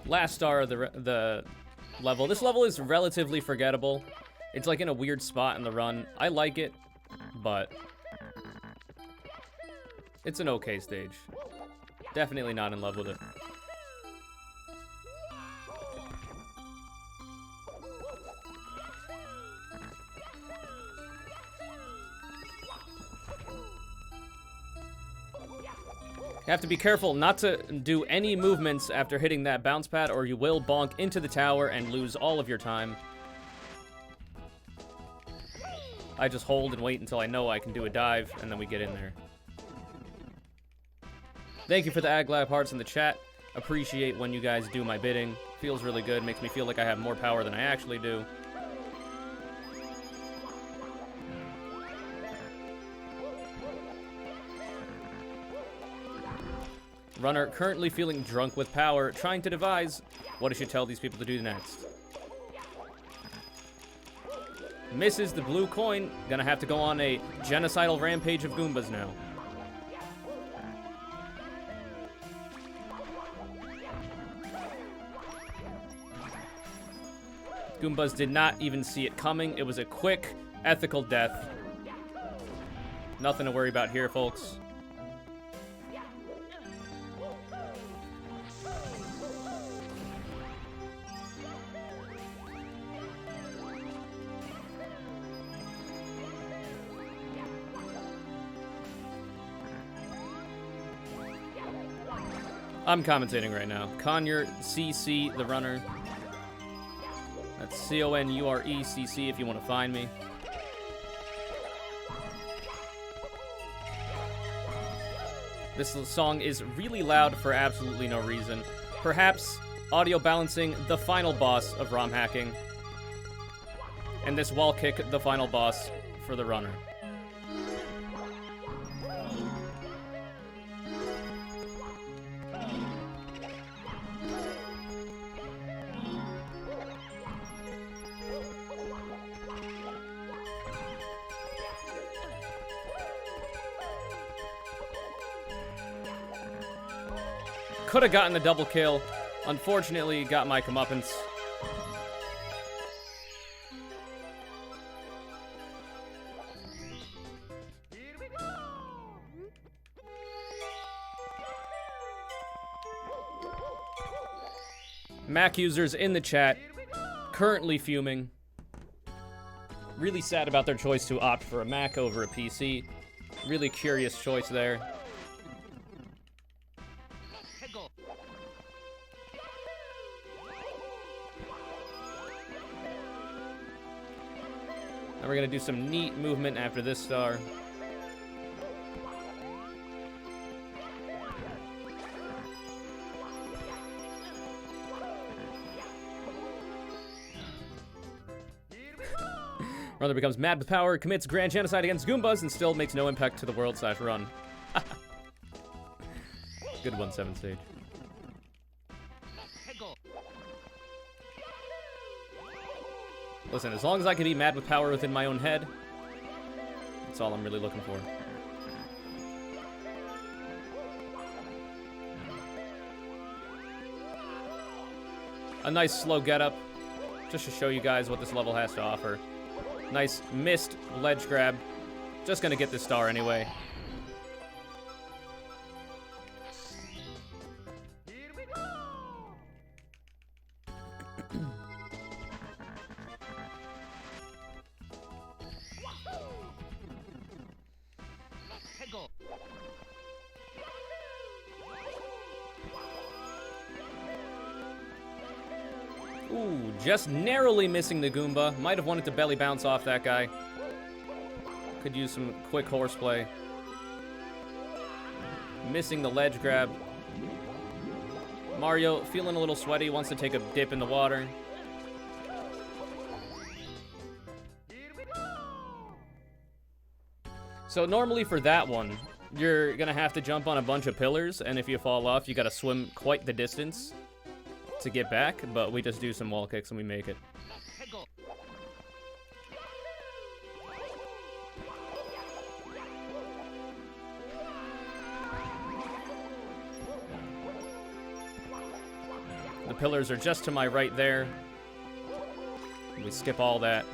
[SPEAKER 1] Last star of the level. This level is relatively forgettable. It's like in a weird spot in the run. I like it, but it's an okay stage. Definitely not in love with it. You have to be careful not to do any movements after hitting that bounce pad, or you will bonk into the tower and lose all of your time. I just hold and wait until I know I can do a dive, and then we get in there. Thank you for the Aglab hearts in the chat. Appreciate when you guys do my bidding. Feels really good. Makes me feel like I have more power than I actually do. Runner currently feeling drunk with power, trying to devise what I should tell these people to do next. Misses the blue coin. Gonna have to go on a genocidal rampage of Goombas now. Goombas did not even see it coming. It was a quick, ethical death. Nothing to worry about here, folks. I'm commentating right now. conureCC, the runner. That's CONURECC if you want to find me. This song is really loud for absolutely no reason. Perhaps audio balancing the final boss of ROM hacking. And this wall kick, the final boss for the runner. Could have gotten the double kill. Unfortunately, got my comeuppance. Mac users in the chat, currently fuming. Really sad about their choice to opt for a Mac over a PC. Really curious choice there. And we're gonna do some neat movement after this star. Runner becomes mad with power, commits grand genocide against Goombas, and still makes no impact to the world/run. Good one, 7 stage. Listen, as long as I can be mad with power within my own head, that's all I'm really looking for. A nice slow getup, just to show you guys what this level has to offer. Nice missed ledge grab. Just gonna get this star anyway. Ooh, just narrowly missing the Goomba. Might have wanted to belly bounce off that guy. Could use some quick horseplay. Missing the ledge grab. Mario feeling a little sweaty, wants to take a dip in the water. So normally for that one, you're gonna have to jump on a bunch of pillars, and if you fall off, you gotta swim quite the distance. to get back, but we just do some wall kicks and we make it. The pillars are just to my right there. We skip all that.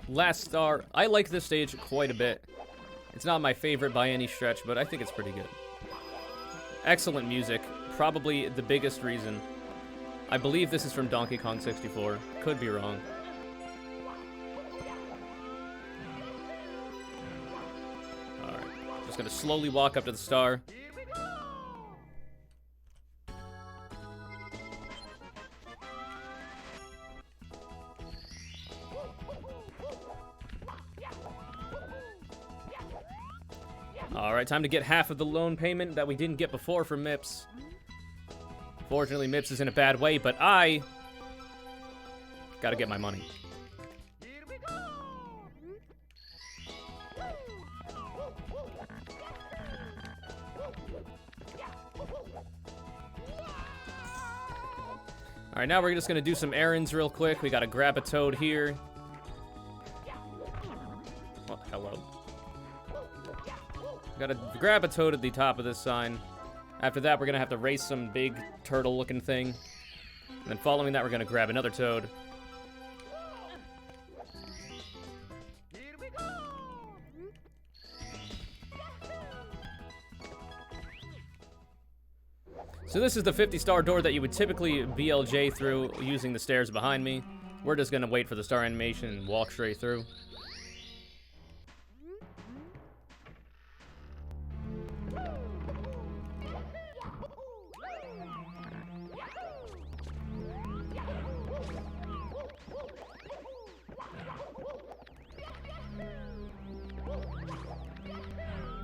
[SPEAKER 1] Last star. I like this stage quite a bit. It's not my favorite by any stretch, but I think it's pretty good. Excellent music. Probably the biggest reason. I believe this is from Donkey Kong 64. Could be wrong. Alright. Just gonna slowly walk up to the star. Alright, time to get half of the loan payment that we didn't get before from Mips. Fortunately, Mips is in a bad way, but I gotta get my money. Alright, now we're just gonna do some errands real quick. We gotta grab a toad here. Oh, hello. Gotta grab a toad at the top of this sign. After that, we're gonna have to race some big turtle-looking thing. And then following that, we're gonna grab another toad. So this is the 50-star door that you would typically BLJ through using the stairs behind me. We're just gonna wait for the star animation and walk straight through.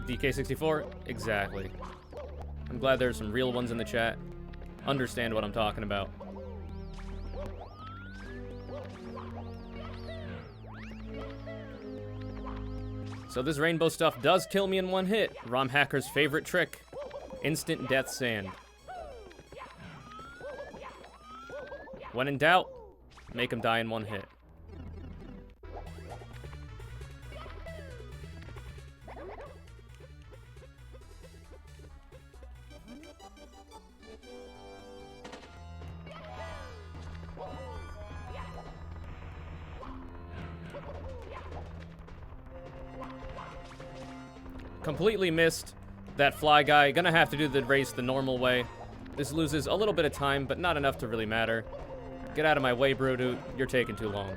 [SPEAKER 1] DK64? Exactly. I'm glad there's some real ones in the chat. Understand what I'm talking about. So this rainbow stuff does kill me in one hit. ROM Hacker's favorite trick. Instant death sand. When in doubt, make him die in one hit. Completely missed that fly guy. Gonna have to do the race the normal way. This loses a little bit of time, but not enough to really matter. Get out of my way, bro, dude. You're taking too long.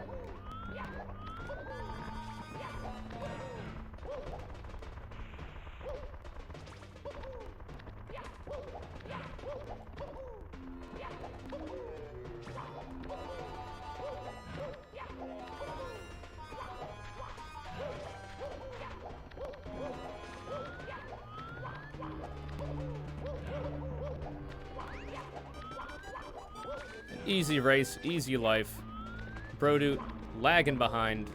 [SPEAKER 1] Easy race, easy life. Brodude lagging behind.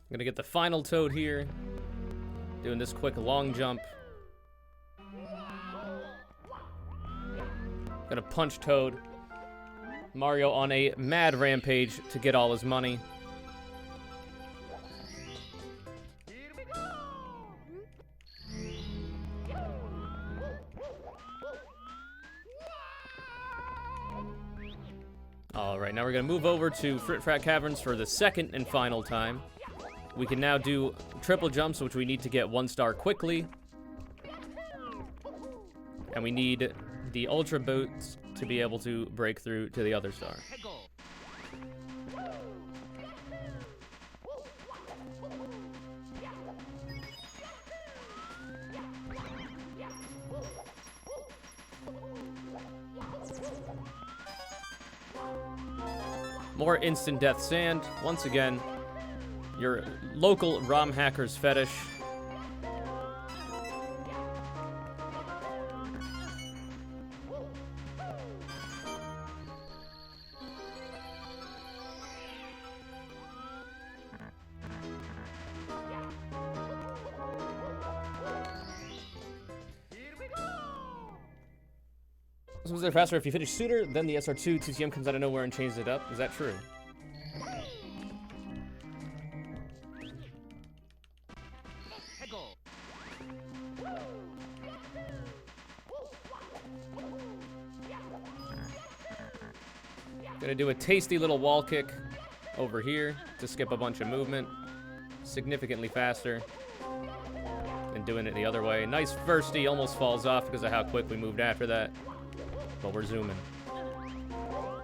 [SPEAKER 1] I'm gonna get the final toad here. Doing this quick long jump. Gonna punch Toad. Mario on a mad rampage to get all his money. Alright, now we're going to move over to Frit Frat Caverns for the second and final time. We can now do triple jumps, which we need to get 1 star quickly. And we need the Ultra Boots to be able to break through to the other star. More instant death sand. Once again, your local ROM hacker's fetish. This was faster if you finish sooner, then the SR2 TCM comes out of nowhere and changes it up. Is that true? Gonna do a tasty little wall kick over here to skip a bunch of movement. Significantly faster than doing it the other way. Nice firstie, almost falls off because of how quick we moved after that. But we're zooming.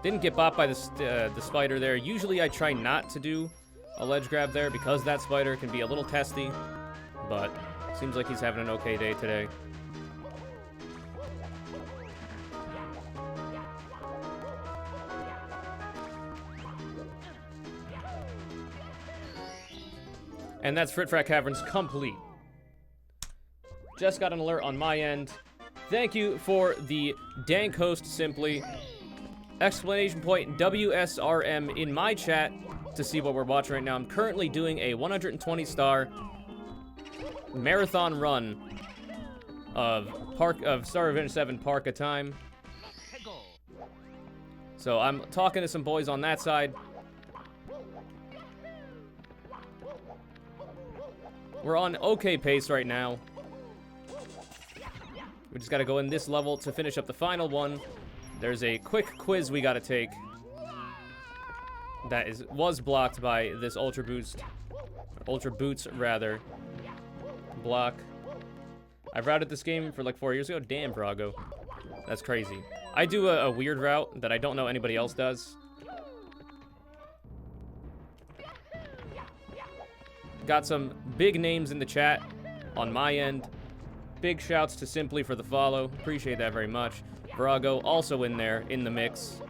[SPEAKER 1] Didn't get bopped by the spider there. Usually I try not to do a ledge grab there because that spider can be a little testy. But seems like he's having an okay day today. And that's Frit Frat Caverns complete. Just got an alert on my end. Thank you for the dank host, simply. Exclamation point WSRM in my chat to see what we're watching right now. I'm currently doing a 120 star marathon run of Star Revenge 7 Park of Time. So I'm talking to some boys on that side. We're on okay pace right now. We just gotta go in this level to finish up the final one. There's a quick quiz we gotta take that was blocked by this Ultra Boots rather, block. I've routed this game for like 4 years ago. Damn, Brago. That's crazy. I do a weird route that I don't know anybody else does. Got some big names in the chat on my end. Big shouts to Simply for the follow. Appreciate that very much. Brago also in there, in the mix.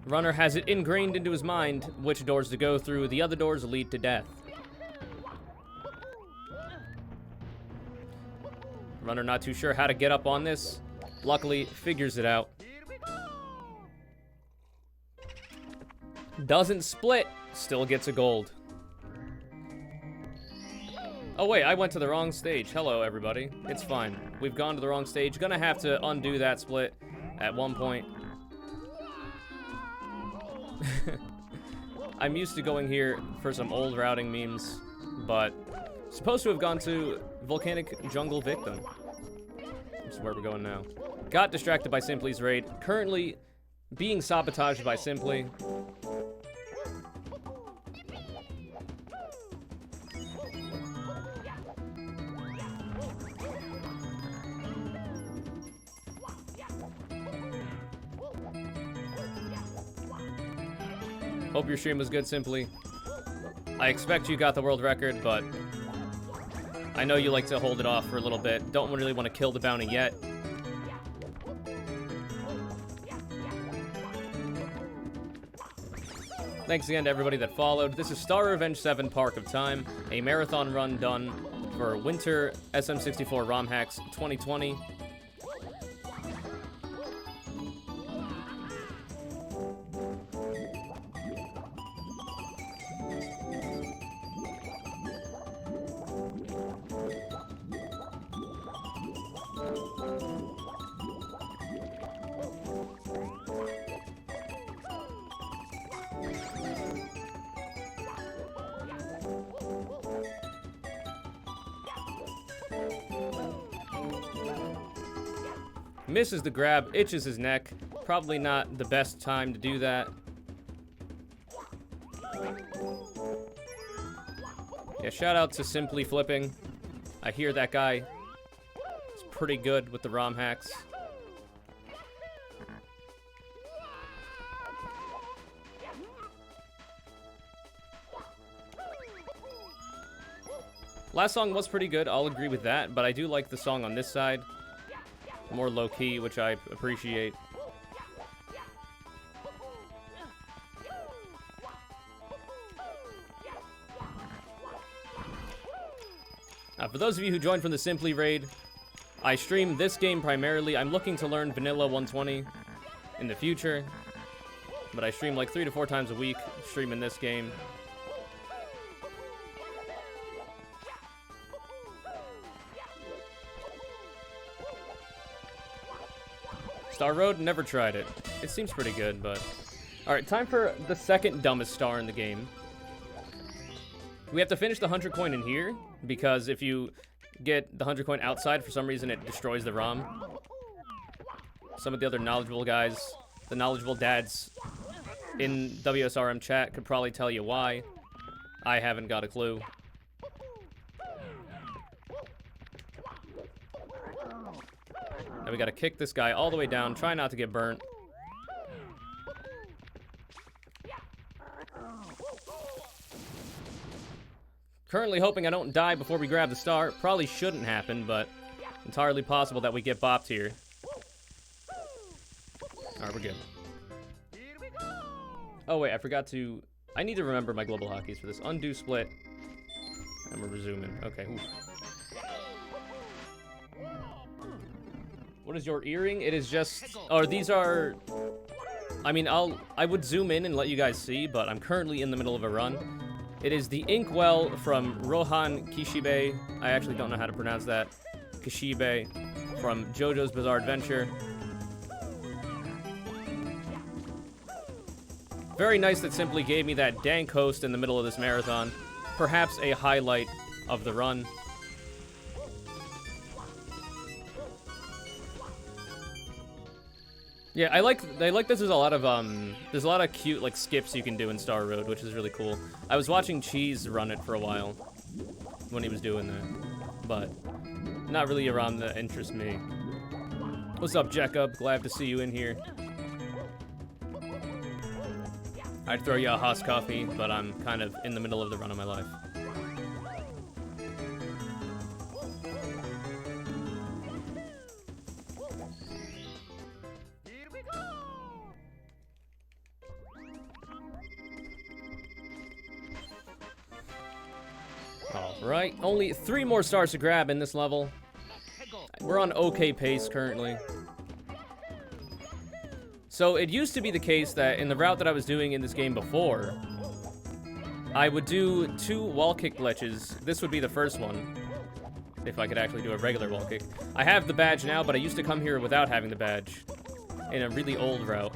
[SPEAKER 1] Runner has it ingrained into his mind which doors to go through. The other doors lead to death. Runner not too sure how to get up on this. Luckily, figures it out. Doesn't split. Still gets a gold. Oh wait, I went to the wrong stage. Hello, everybody. It's fine. We've gone to the wrong stage. Gonna have to undo that split at one point. I'm used to going here for some old routing memes, but supposed to have gone to Volcanic Jungle Victim. Which is where we're going now. Got distracted by Simply's raid. Currently being sabotaged by Simply. Hope your stream was good, Simply. I expect you got the world record, but I know you like to hold it off for a little bit. Don't really want to kill the bounty yet. Thanks again to everybody that followed. This is Star Revenge 7 Park of Time, a marathon run done for Winter SM64 ROM Hacks 2020. Misses the grab, itches his neck. Probably not the best time to do that. Yeah, shout out to Simply Flipping. I hear that guy is pretty good with the ROM hacks. Last song was pretty good, I'll agree with that, but I do like the song on this side. More low-key, which I appreciate. For those of you who joined from the Simply Raid, I stream this game primarily. I'm looking to learn Vanilla 120 in the future, but I stream like 3 to 4 times a week, streaming this game. Star Road, never tried it. It seems pretty good, but... Alright, time for the second dumbest star in the game. We have to finish the 100 coin in here, because if you get the 100 coin outside, for some reason it destroys the ROM. Some of the other knowledgeable guys, the knowledgeable dads in WSRM chat could probably tell you why. I haven't got a clue. Now we gotta kick this guy all the way down, try not to get burnt. Currently hoping I don't die before we grab the star. Probably shouldn't happen, but entirely possible that we get bopped here. Alright, we're good. Oh wait, I forgot to... I need to remember my global hotkeys for this. Undo split. And we're resuming. Okay. Oof. What is your earring? It is just... Oh, these are... I mean, I would zoom in and let you guys see, but I'm currently in the middle of a run. It is the Inkwell from Rohan Kishibe. I actually don't know how to pronounce that. Kishibe from JoJo's Bizarre Adventure. Very nice that Simply gave me that dank host in the middle of this marathon. Perhaps a highlight of the run. Yeah, I like this. There's a lot of cute like skips you can do in Star Road, which is really cool. I was watching Cheese run it for a while when he was doing that, but not really a ROM that interests me. What's up, Jacob? Glad to see you in here. I'd throw you a Haas coffee, but I'm kind of in the middle of the run of my life. Alright, only 3 more stars to grab in this level. We're on okay pace currently. So it used to be the case that in the route that I was doing in this game before, I would do 2 wall kick glitches. This would be the first one, if I could actually do a regular wall kick. I have the badge now, but I used to come here without having the badge in a really old route.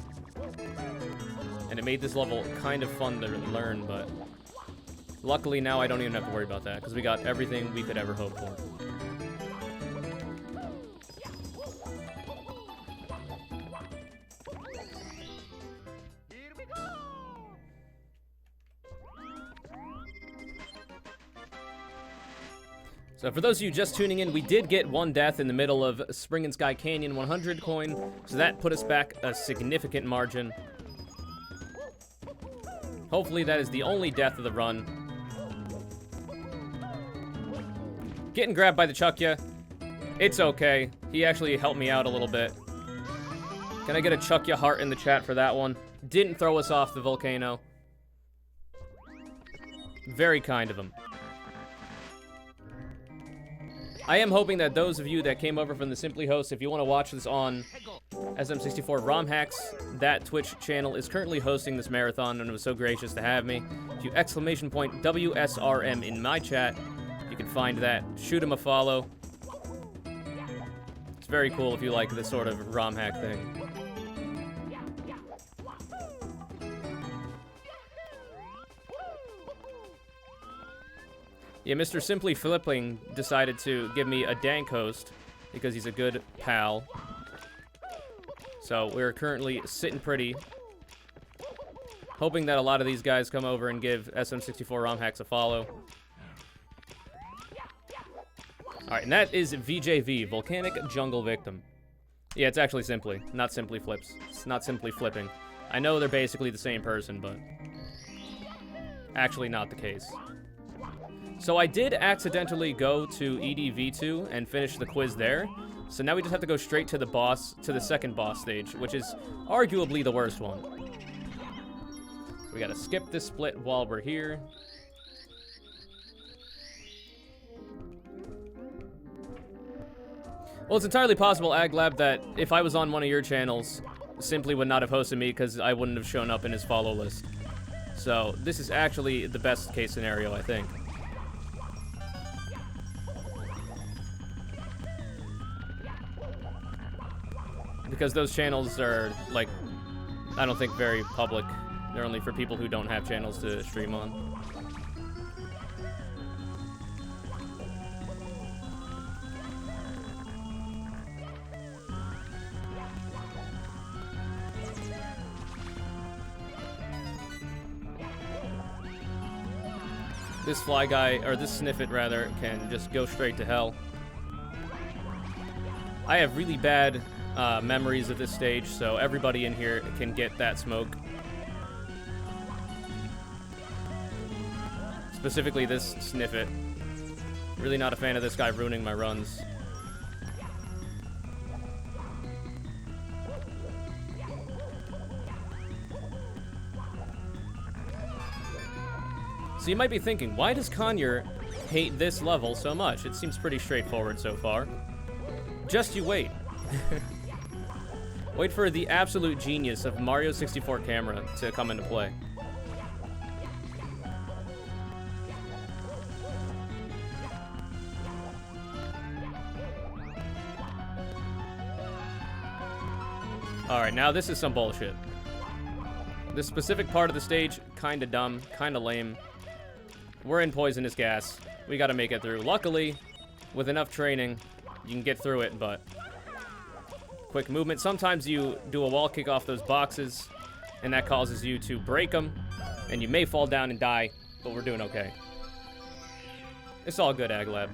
[SPEAKER 1] And it made this level kind of fun to learn, but luckily now I don't even have to worry about that, because we got everything we could ever hope for. So for those of you just tuning in, we did get 1 death in the middle of Spring and Sky Canyon 100 coin, so that put us back a significant margin. Hopefully that is the only death of the run. Getting grabbed by the Chukya. It's okay. He actually helped me out a little bit. Can I get a Chukya heart in the chat for that one? Didn't throw us off the volcano. Very kind of him. I am hoping that those of you that came over from the Simply host, if you want to watch this on SM64 ROM Hacks, that Twitch channel is currently hosting this marathon and was so gracious to have me. If you exclamation point WSRM in my chat, you can find that. Shoot him a follow. It's very cool if you like this sort of ROM hack thing. Yeah, Mr. Simply Flipping decided to give me a dank host because he's a good pal. So we're currently sitting pretty, hoping that a lot of these guys come over and give SM64 ROM hacks a follow. Alright, and that is VJV, Volcanic Jungle Victim. Yeah, it's actually Simply, not Simply Flips. It's not Simply Flipping. I know they're basically the same person, but actually not the case. So I did accidentally go to EDV2 and finish the quiz there. So now we just have to go straight to the boss, to the second boss stage, which is arguably the worst one. We gotta skip this split while we're here. Well, it's entirely possible, AgLab, that if I was on one of your channels, Simply would not have hosted me because I wouldn't have shown up in his follow list. So this is actually the best case scenario, I think. Because those channels are, like, I don't think very public. They're only for people who don't have channels to stream on. This fly guy, or this Sniffit rather, can just go straight to hell. I have really bad memories of this stage, so everybody in here can get that smoke. Specifically this Sniffit. Really not a fan of this guy ruining my runs. So you might be thinking, why does Conure hate this level so much? It seems pretty straightforward so far. Just you wait. Wait for the absolute genius of Mario 64 camera to come into play. Alright, now this is some bullshit. This specific part of the stage, kinda dumb, kinda lame. We're in poisonous gas. We gotta make it through. Luckily, with enough training, you can get through it, but quick movement. Sometimes you do a wall kick off those boxes, and that causes you to break them, and you may fall down and die, but we're doing okay. It's all good, AgLab.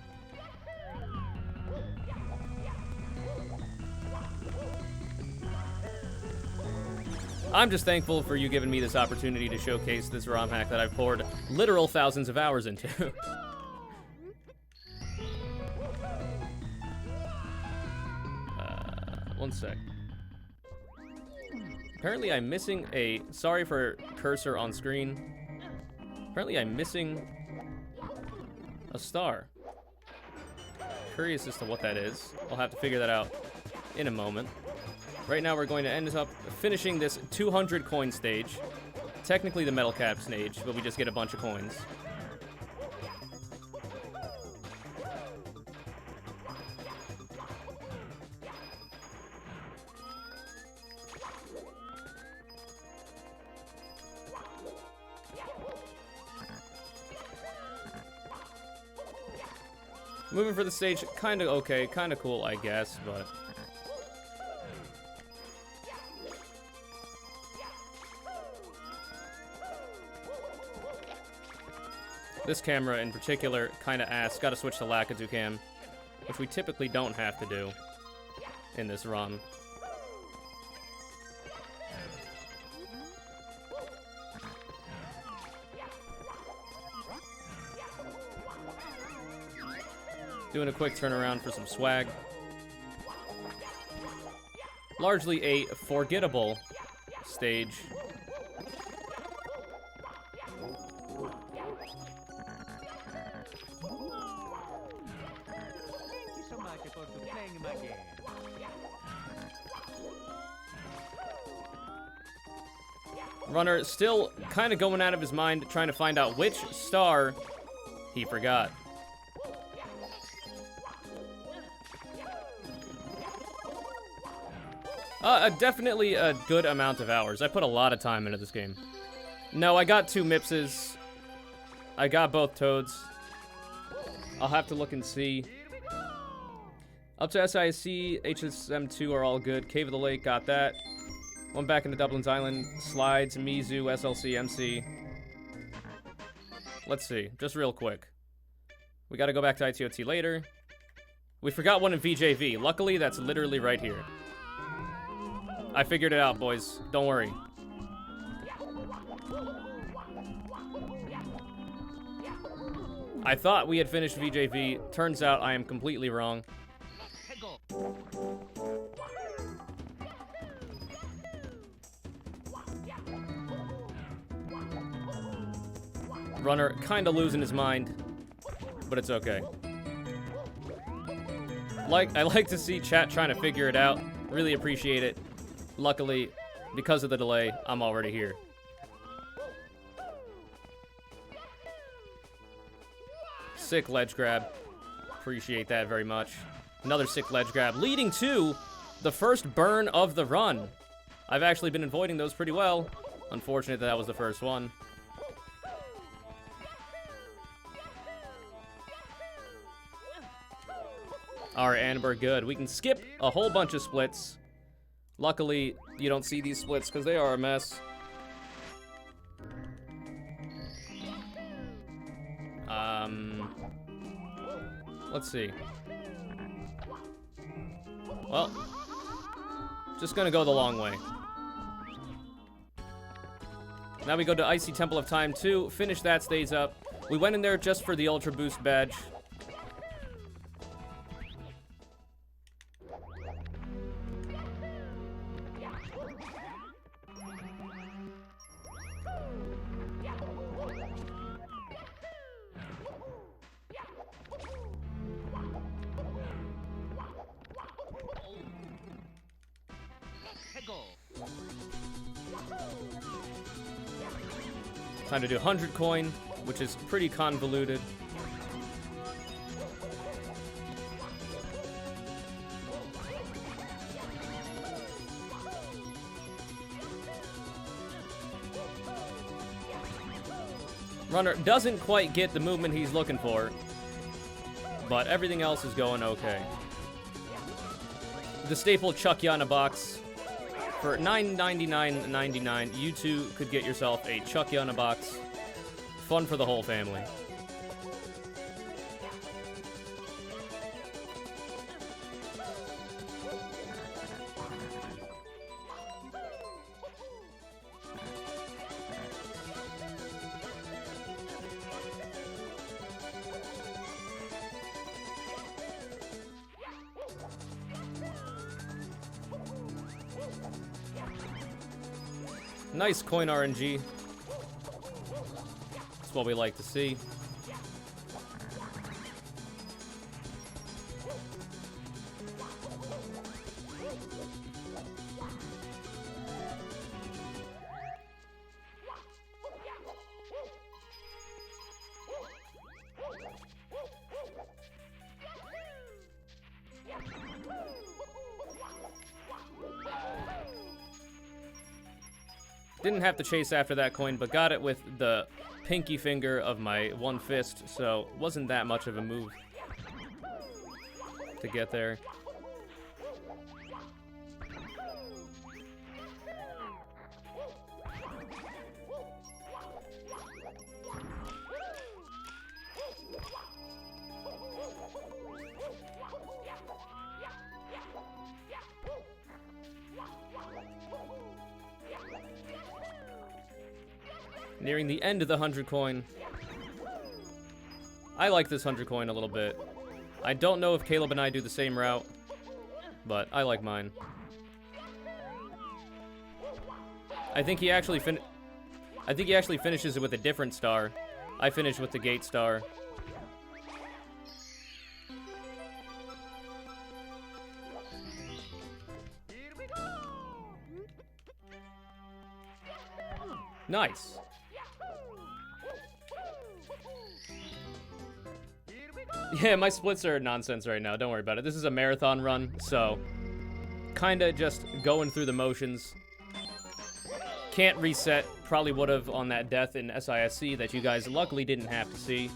[SPEAKER 1] I'm just thankful for you giving me this opportunity to showcase this ROM hack that I've poured literal thousands of hours into. One sec. Apparently I'm missing a... Sorry for cursor on screen. Apparently I'm missing a star. Curious as to what that is. I'll have to figure that out in a moment. Right now we're going to end up finishing this 200 coin stage. Technically the metal cap stage, but we just get a bunch of coins. Moving for the stage, kinda okay, kinda cool, I guess, but... This camera in particular, kinda ass. Gotta switch to Lakitu cam, which we typically don't have to do in this run. Doing a quick turnaround for some swag. Largely a forgettable stage. Runner still kind of going out of his mind, trying to find out which star he forgot. Definitely a good amount of hours. I put a lot of time into this game. No, I got 2 Mipses. I got both Toads. I'll have to look and see. Up to SIC, HSM2 are all good. Cave of the Lake, got that. One back into Dublin's Island. Slides, Mizu, SLC, MC. Let's see, just real quick. We gotta go back to ITOT later. We forgot one in VJV. Luckily, that's literally right here. I figured it out, boys. Don't worry. I thought we had finished VJV. Turns out I am completely wrong. Runner kinda losing his mind, but it's okay. I like to see chat trying to figure it out. Really appreciate it. Luckily, because of the delay, I'm already here. Sick ledge grab. Appreciate that very much. Another sick ledge grab, leading to the first burn of the run. I've actually been avoiding those pretty well. Unfortunate that was the first one. Alright, and we're good. We can skip a whole bunch of splits. Luckily, you don't see these splits because they are a mess. Let's see. Well, just gonna go the long way. Now we go to Icy Temple of Time 2. Finish that stage up. We went in there just for the Ultra Boost badge. Time to do 100 coin, which is pretty convoluted. Runner doesn't quite get the movement he's looking for, but everything else is going okay. The staple Chuck Ya in a box. For $9.99.99, you too could get yourself a Chuck Ya in a box. Fun for the whole family. Nice coin RNG. That's what we like to see. Didn't have to chase after that coin, but got it with the pinky finger of my one fist, so wasn't that much of a move to get there. Nearing the end of the 100 coin. I like this 100 coin a little bit. I don't know if Caleb and I do the same route, but I like mine. I think he actually finishes it with a different star. I finish with the gate star. Nice. Yeah, my splits are nonsense right now. Don't worry about it. This is a marathon run, so kinda just going through the motions. Can't reset. Probably would have on that death in SISC that you guys luckily didn't have to see.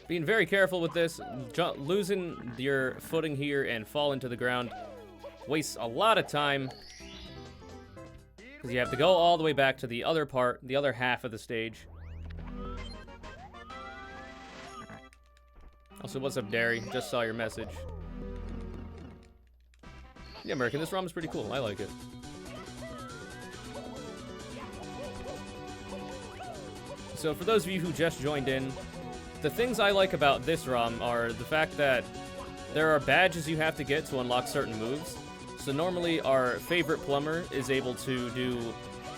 [SPEAKER 1] Being very careful with this. Losing your footing here and fall into the ground wastes a lot of time. Because you have to go all the way back to the other part, the other half of the stage. Also, what's up, Derry? Just saw your message. Yeah, American, this ROM is pretty cool. I like it. So for those of you who just joined in, the things I like about this ROM are the fact that there are badges you have to get to unlock certain moves. So normally our favorite plumber is able to do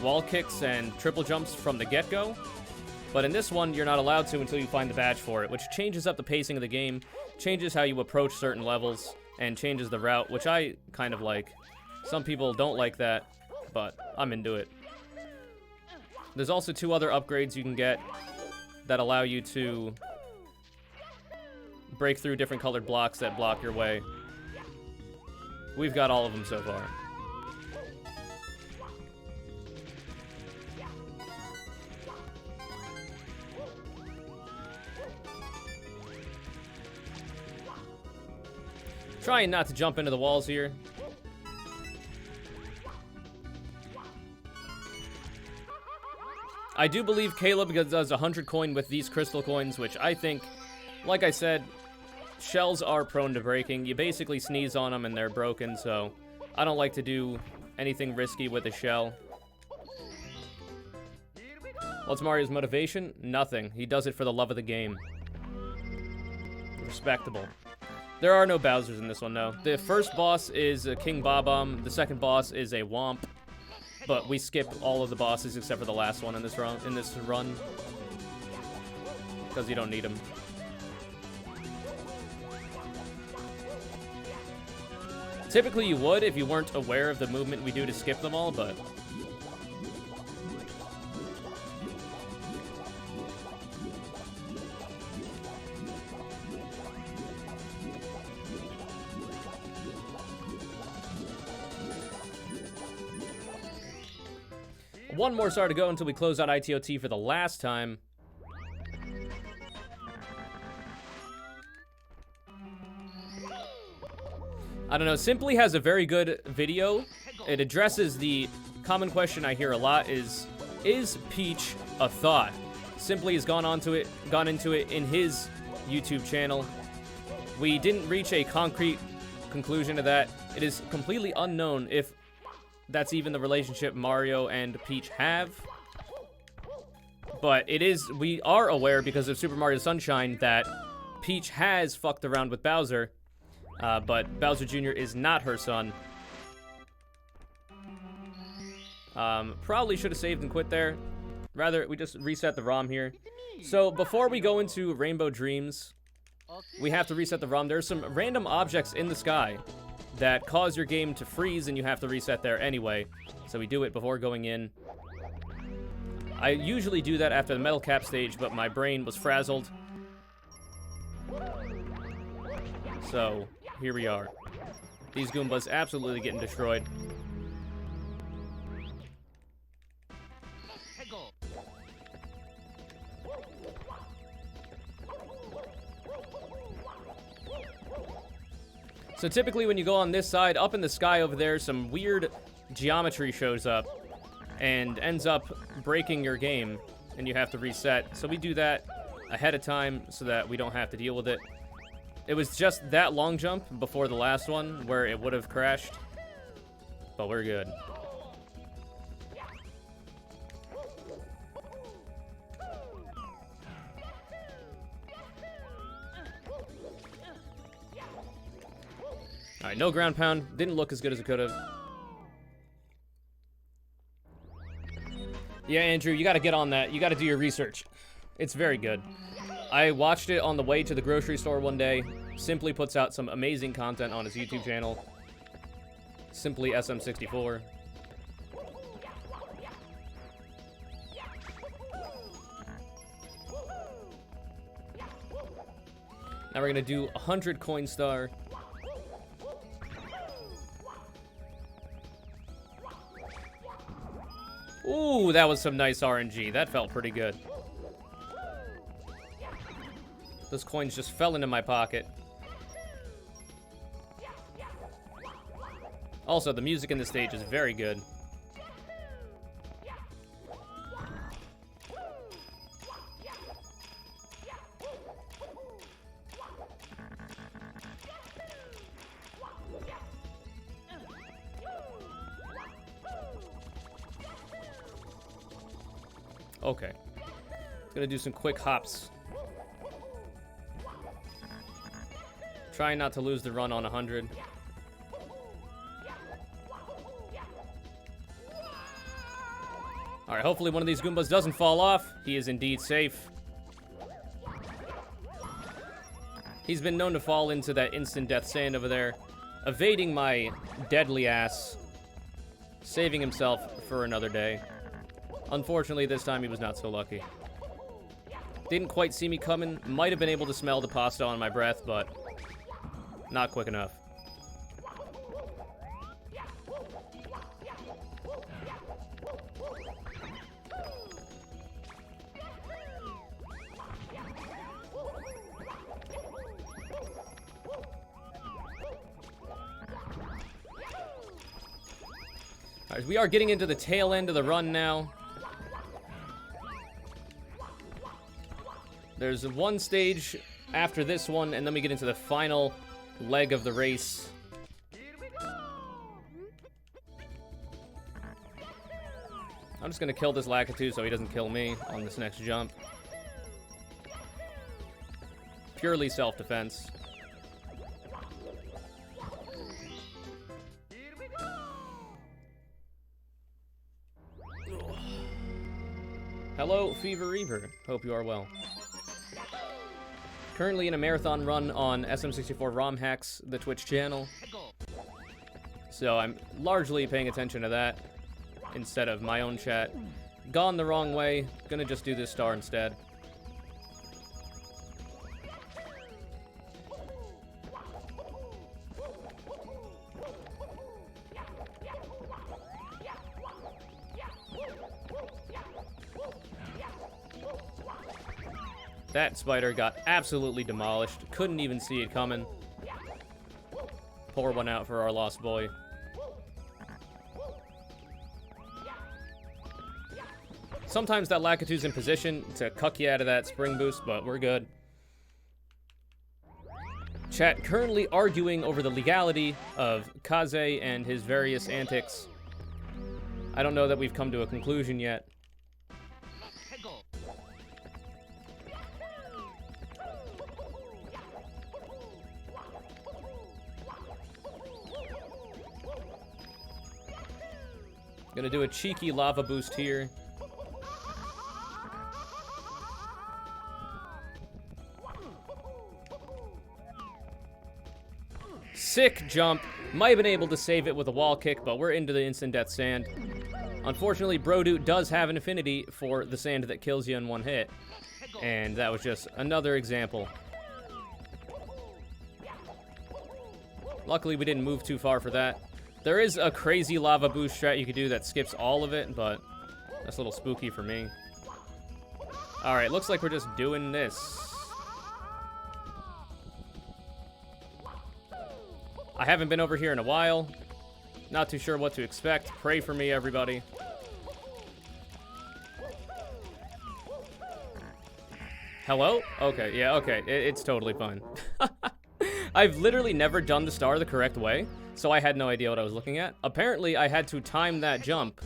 [SPEAKER 1] wall kicks and triple jumps from the get-go. But in this one, you're not allowed to until you find the badge for it, which changes up the pacing of the game, changes how you approach certain levels, and changes the route, which I kind of like. Some people don't like that, but I'm into it. There's also 2 other upgrades you can get that allow you to break through different colored blocks that block your way. We've got all of them so far. Trying not to jump into the walls here. I do believe Caleb does 100 coin with these crystal coins, which I think, like I said, shells are prone to breaking. You basically sneeze on them and they're broken, so I don't like to do anything risky with a shell. What's Mario's motivation? Nothing. He does it for the love of the game. Respectable. There are no Bowsers in this one, though. The first boss is King Bob-omb. The second boss is a Womp. But we skip all of the bosses except for the last one in this run. Because you don't need them. Typically you would if you weren't aware of the movement we do to skip them all, but... One more star to go until we close out ITOT for the last time. I don't know, Simply has a very good video. It addresses the common question I hear a lot is Peach a thought? Simply has gone into it in his YouTube channel. We didn't reach a concrete conclusion to that. It is completely unknown if that's even the relationship Mario and Peach have. But we are aware because of Super Mario Sunshine that Peach has fucked around with Bowser. But Bowser Jr. is not her son. Probably should have saved and quit there. Rather, we just reset the ROM here. So before we go into Rainbow Dreams, we have to reset the ROM. There's some random objects in the sky that cause your game to freeze, and you have to reset there anyway. So we do it before going in. I usually do that after the metal cap stage, but my brain was frazzled. So, here we are. These Goombas absolutely getting destroyed. So typically when you go on this side, up in the sky over there, some weird geometry shows up and ends up breaking your game, and you have to reset. So we do that ahead of time so that we don't have to deal with it. It was just that long jump before the last one where it would have crashed, but we're good. All right, no ground pound. Didn't look as good as it could have. Yeah, Andrew, you got to get on that. You got to do your research. It's very good. I watched it on the way to the grocery store one day. Simply puts out some amazing content on his YouTube channel. Simply SM64. Now we're going to do 100 coin star. Ooh, that was some nice RNG. That felt pretty good. Those coins just fell into my pocket. Also, the music in the stage is very good. Okay. Gonna do some quick hops. Trying not to lose the run on 100. Alright, hopefully one of these Goombas doesn't fall off. He is indeed safe. He's been known to fall into that instant death sand over there, evading my deadly ass, saving himself for another day. Unfortunately, this time he was not so lucky. Didn't quite see me coming. Might have been able to smell the pasta on my breath, but not quick enough. Alright, we are getting into the tail end of the run now. There's one stage after this one, and then we get into the final leg of the race. I'm just gonna kill this Lakitu so he doesn't kill me on this next jump. Purely self-defense. Hello, Fever Reaver. Hope you are well. Currently in a marathon run on SM64 ROM Hacks, the Twitch channel. So I'm largely paying attention to that instead of my own chat. Gone the wrong way. Gonna just do this star instead. That spider got absolutely demolished. Couldn't even see it coming. Pour one out for our lost boy. Sometimes that Lakitu's in position to cuck you out of that spring boost, but we're good. Chat currently arguing over the legality of Kaze and his various antics. I don't know that we've come to a conclusion yet. Gonna do a cheeky lava boost here. Sick jump. Might have been able to save it with a wall kick, but we're into the instant death sand. Unfortunately, Brodu does have an affinity for the sand that kills you in one hit. And that was just another example. Luckily, we didn't move too far for that. There is a crazy lava boost strat you could do that skips all of it, but that's a little spooky for me. Alright, looks like we're just doing this. I haven't been over here in a while. Not too sure what to expect. Pray for me, everybody. Hello? Okay, yeah, okay. It's totally fine. I've literally never done the star the correct way, so I had no idea what I was looking at. Apparently, I had to time that jump.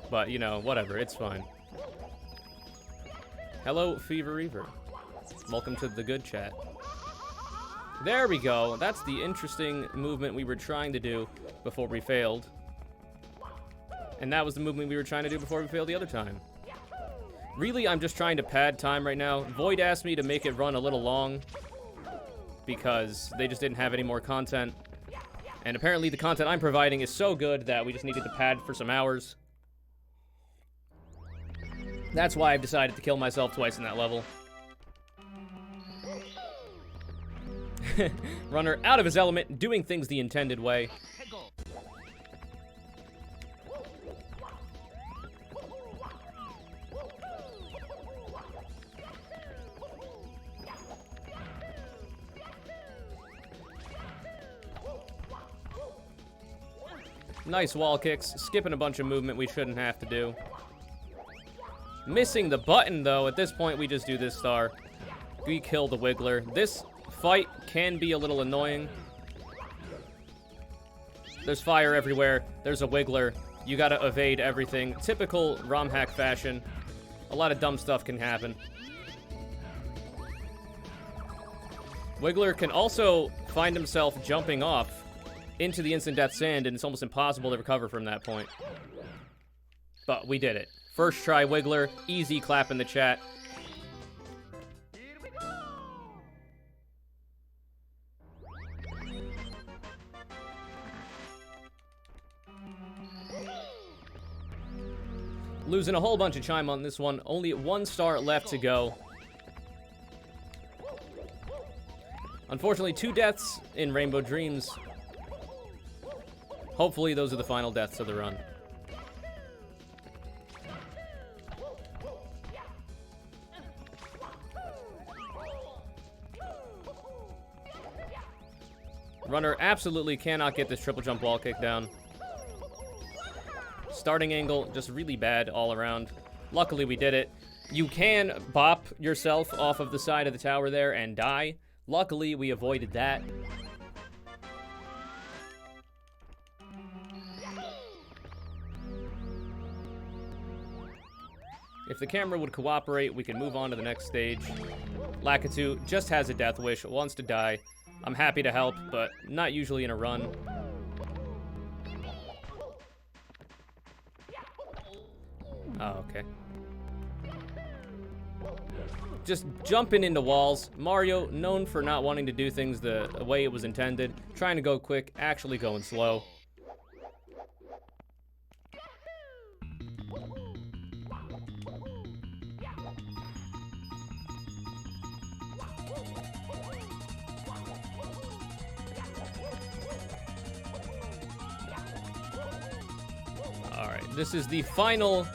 [SPEAKER 1] But, you know, whatever. It's fine. Hello, Fever Reaver. Welcome to the good chat. There we go. That's the interesting movement we were trying to do before we failed. And that was the movement we were trying to do before we failed the other time. Really, I'm just trying to pad time right now. Void asked me to make it run a little long because they just didn't have any more content. And apparently the content I'm providing is so good that we just needed to pad for some hours. That's why I've decided to kill myself twice in that level. Runner out of his element, doing things the intended way. Nice wall kicks, skipping a bunch of movement we shouldn't have to do. Missing the button, though. At this point, we just do this star. We kill the Wiggler. This fight can be a little annoying. There's fire everywhere. There's a Wiggler. You gotta evade everything. Typical ROM hack fashion. A lot of dumb stuff can happen. Wiggler can also find himself jumping off into the instant death sand, and it's almost impossible to recover from that point. But we did it. First try Wiggler. Easy clap in the chat. Losing a whole bunch of chime on this one. Only 1 star left to go. Unfortunately, 2 deaths in Rainbow Dreams. Hopefully, those are the final deaths of the run. Runner absolutely cannot get this triple jump wall kick down. Starting angle, just really bad all around. Luckily, we did it. You can bop yourself off of the side of the tower there and die. Luckily, we avoided that. If the camera would cooperate, we can move on to the next stage. Lakitu just has a death wish, wants to die. I'm happy to help, but not usually in a run. Oh, okay. Just jumping into walls. Mario, known for not wanting to do things the way it was intended. Trying to go quick, actually going slow. Alright, this is the final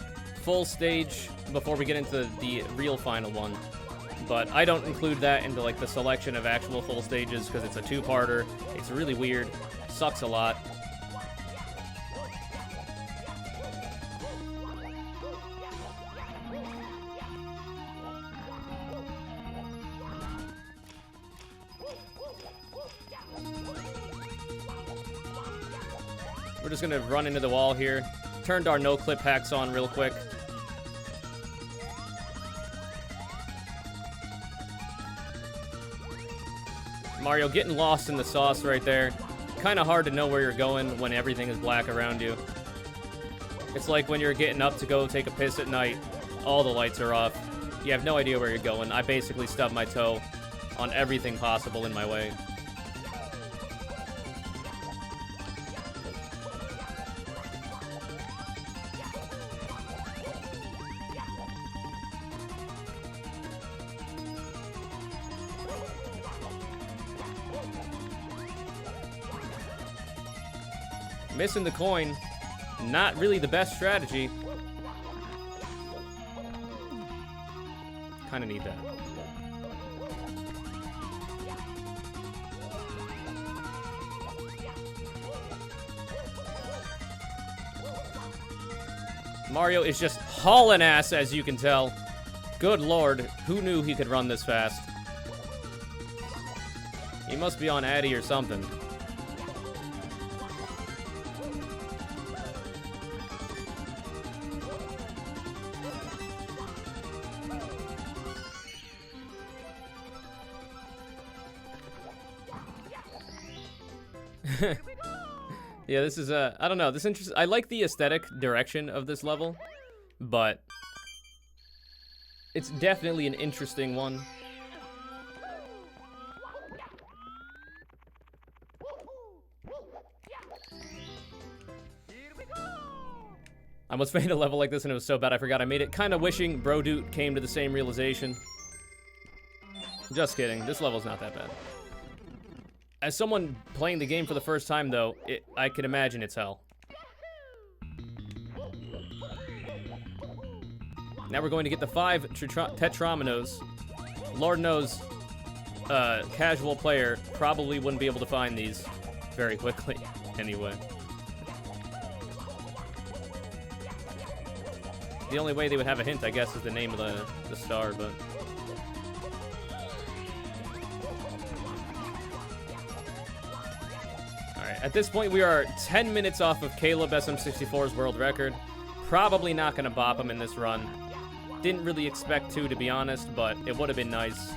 [SPEAKER 1] full stage before we get into the real final one. But I don't include that into like the selection of actual full stages because it's a 2-parter. It's really weird. Sucks a lot. We're just gonna run into the wall here. Turned our no-clip hacks on real quick. Mario getting lost in the sauce right there. Kind of hard to know where you're going when everything is black around you. It's like when you're getting up to go take a piss at night, all the lights are off. You have no idea where you're going. I basically stubbed my toe on everything possible in my way. Missing the coin, not really the best strategy. Kind of need that. Mario is just hauling ass, as you can tell. Good lord, who knew he could run this fast? He must be on Addy or something. Yeah, this is I don't know, this interesting. I like the aesthetic direction of this level, but it's definitely an interesting one. I almost made a level like this and it was so bad I forgot I made it. Kind of wishing Brodoot came to the same realization. Just kidding, this level's not that bad. As someone playing the game for the first time, though, I can imagine it's hell. Now we're going to get the 5 Tetrominoes. Lord knows, casual player probably wouldn't be able to find these very quickly, anyway. The only way they would have a hint, I guess, is the name of the star, but... Alright, at this point we are 10 minutes off of Caleb SM64's world record. Probably not going to bop him in this run. Didn't really expect to be honest, but it would have been nice.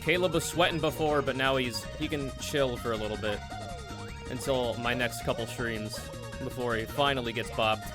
[SPEAKER 1] Caleb was sweating before, but now he can chill for a little bit. Until my next couple streams, before he finally gets bopped.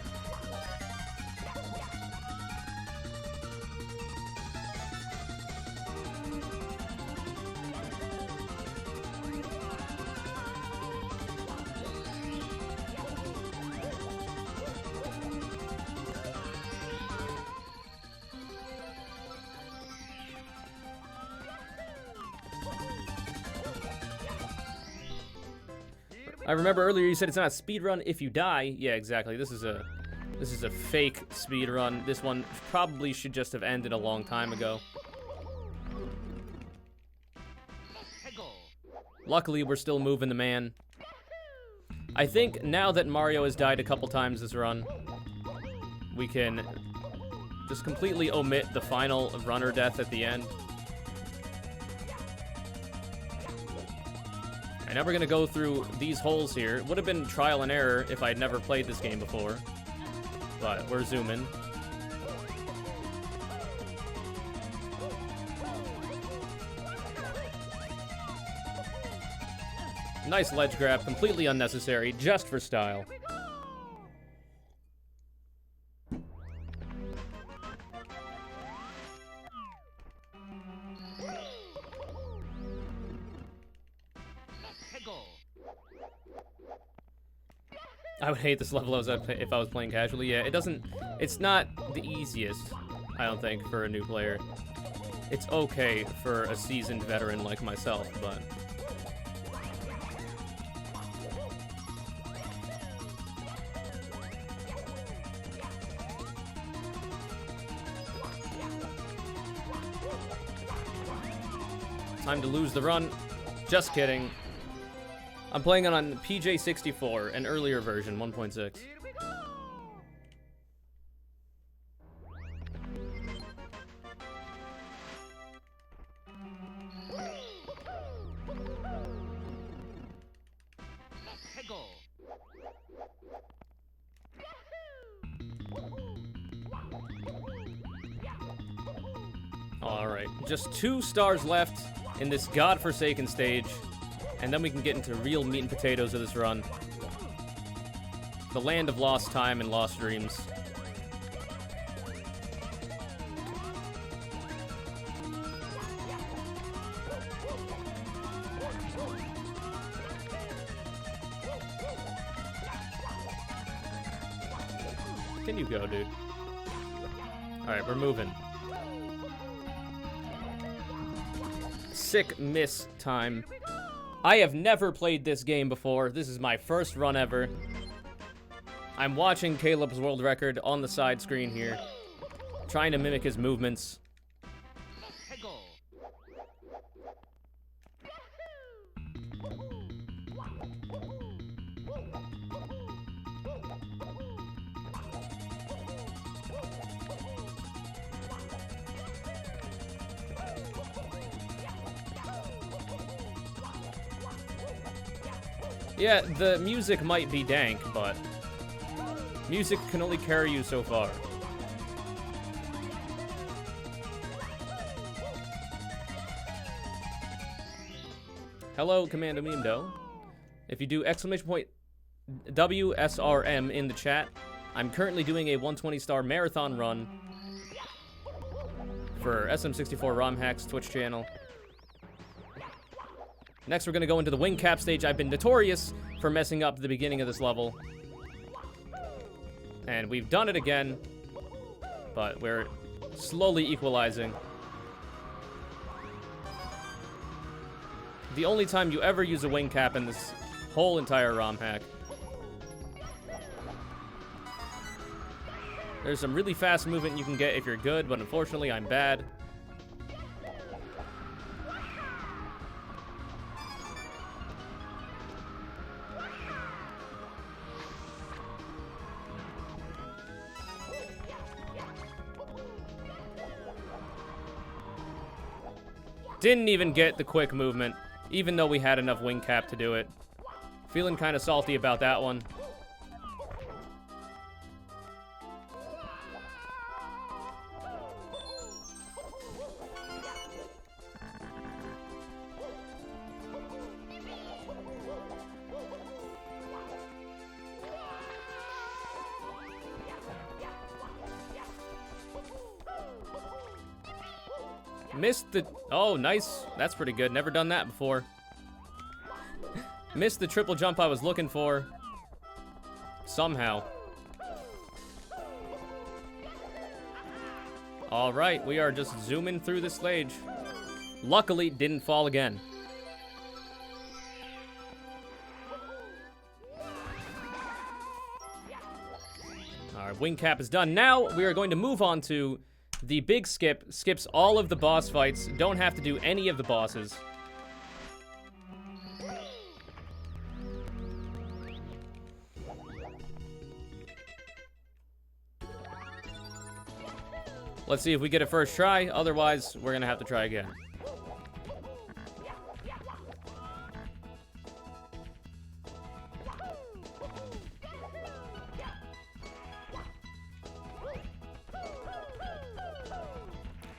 [SPEAKER 1] I remember earlier you said it's not a speed run if you die. Yeah, exactly. This is a fake speed run. This one probably should just have ended a long time ago. Luckily, we're still moving the man. I think now that Mario has died a couple times this run, we can just completely omit the final runner death at the end. And now we're gonna go through these holes here. It would have been trial and error if I'd never played this game before. But we're zooming. Nice ledge grab, completely unnecessary, just for style. I would hate this level if I was playing casually. Yeah, it's not the easiest, I don't think, for a new player. It's okay for a seasoned veteran like myself, but... Time to lose the run. Just kidding. I'm playing it on PJ64, an earlier version, 1.6. Alright, just 2 stars left in this godforsaken stage. And then we can get into real meat and potatoes of this run. The land of lost time and lost dreams. Can you go, dude? Alright, we're moving. Sick miss time. I have never played this game before. This is my first run ever. I'm watching Caleb's world record on the side screen here, trying to mimic his movements. Yeah, the music might be dank, but music can only carry you so far. Hello, Commando Memdo. If you do exclamation point WSRM in the chat, I'm currently doing a 120-star marathon run for SM64 ROM Hacks Twitch channel. Next, we're going to go into the wing cap stage. I've been notorious for messing up the beginning of this level. And we've done it again, but we're slowly equalizing. The only time you ever use a wing cap in this whole entire ROM hack. There's some really fast movement you can get if you're good, but unfortunately I'm bad. Didn't even get the quick movement, even though we had enough wing cap to do it. Feeling kind of salty about that one. Missed the... Oh, nice. That's pretty good. Never done that before. Missed the triple jump I was looking for. Somehow. All right, we are just zooming through the stage. Luckily, didn't fall again. All right, wing cap is done. Now, we are going to move on to... The big skip skips all of the boss fights. Don't have to do any of the bosses. Let's see if we get it first try. Otherwise, we're gonna have to try again.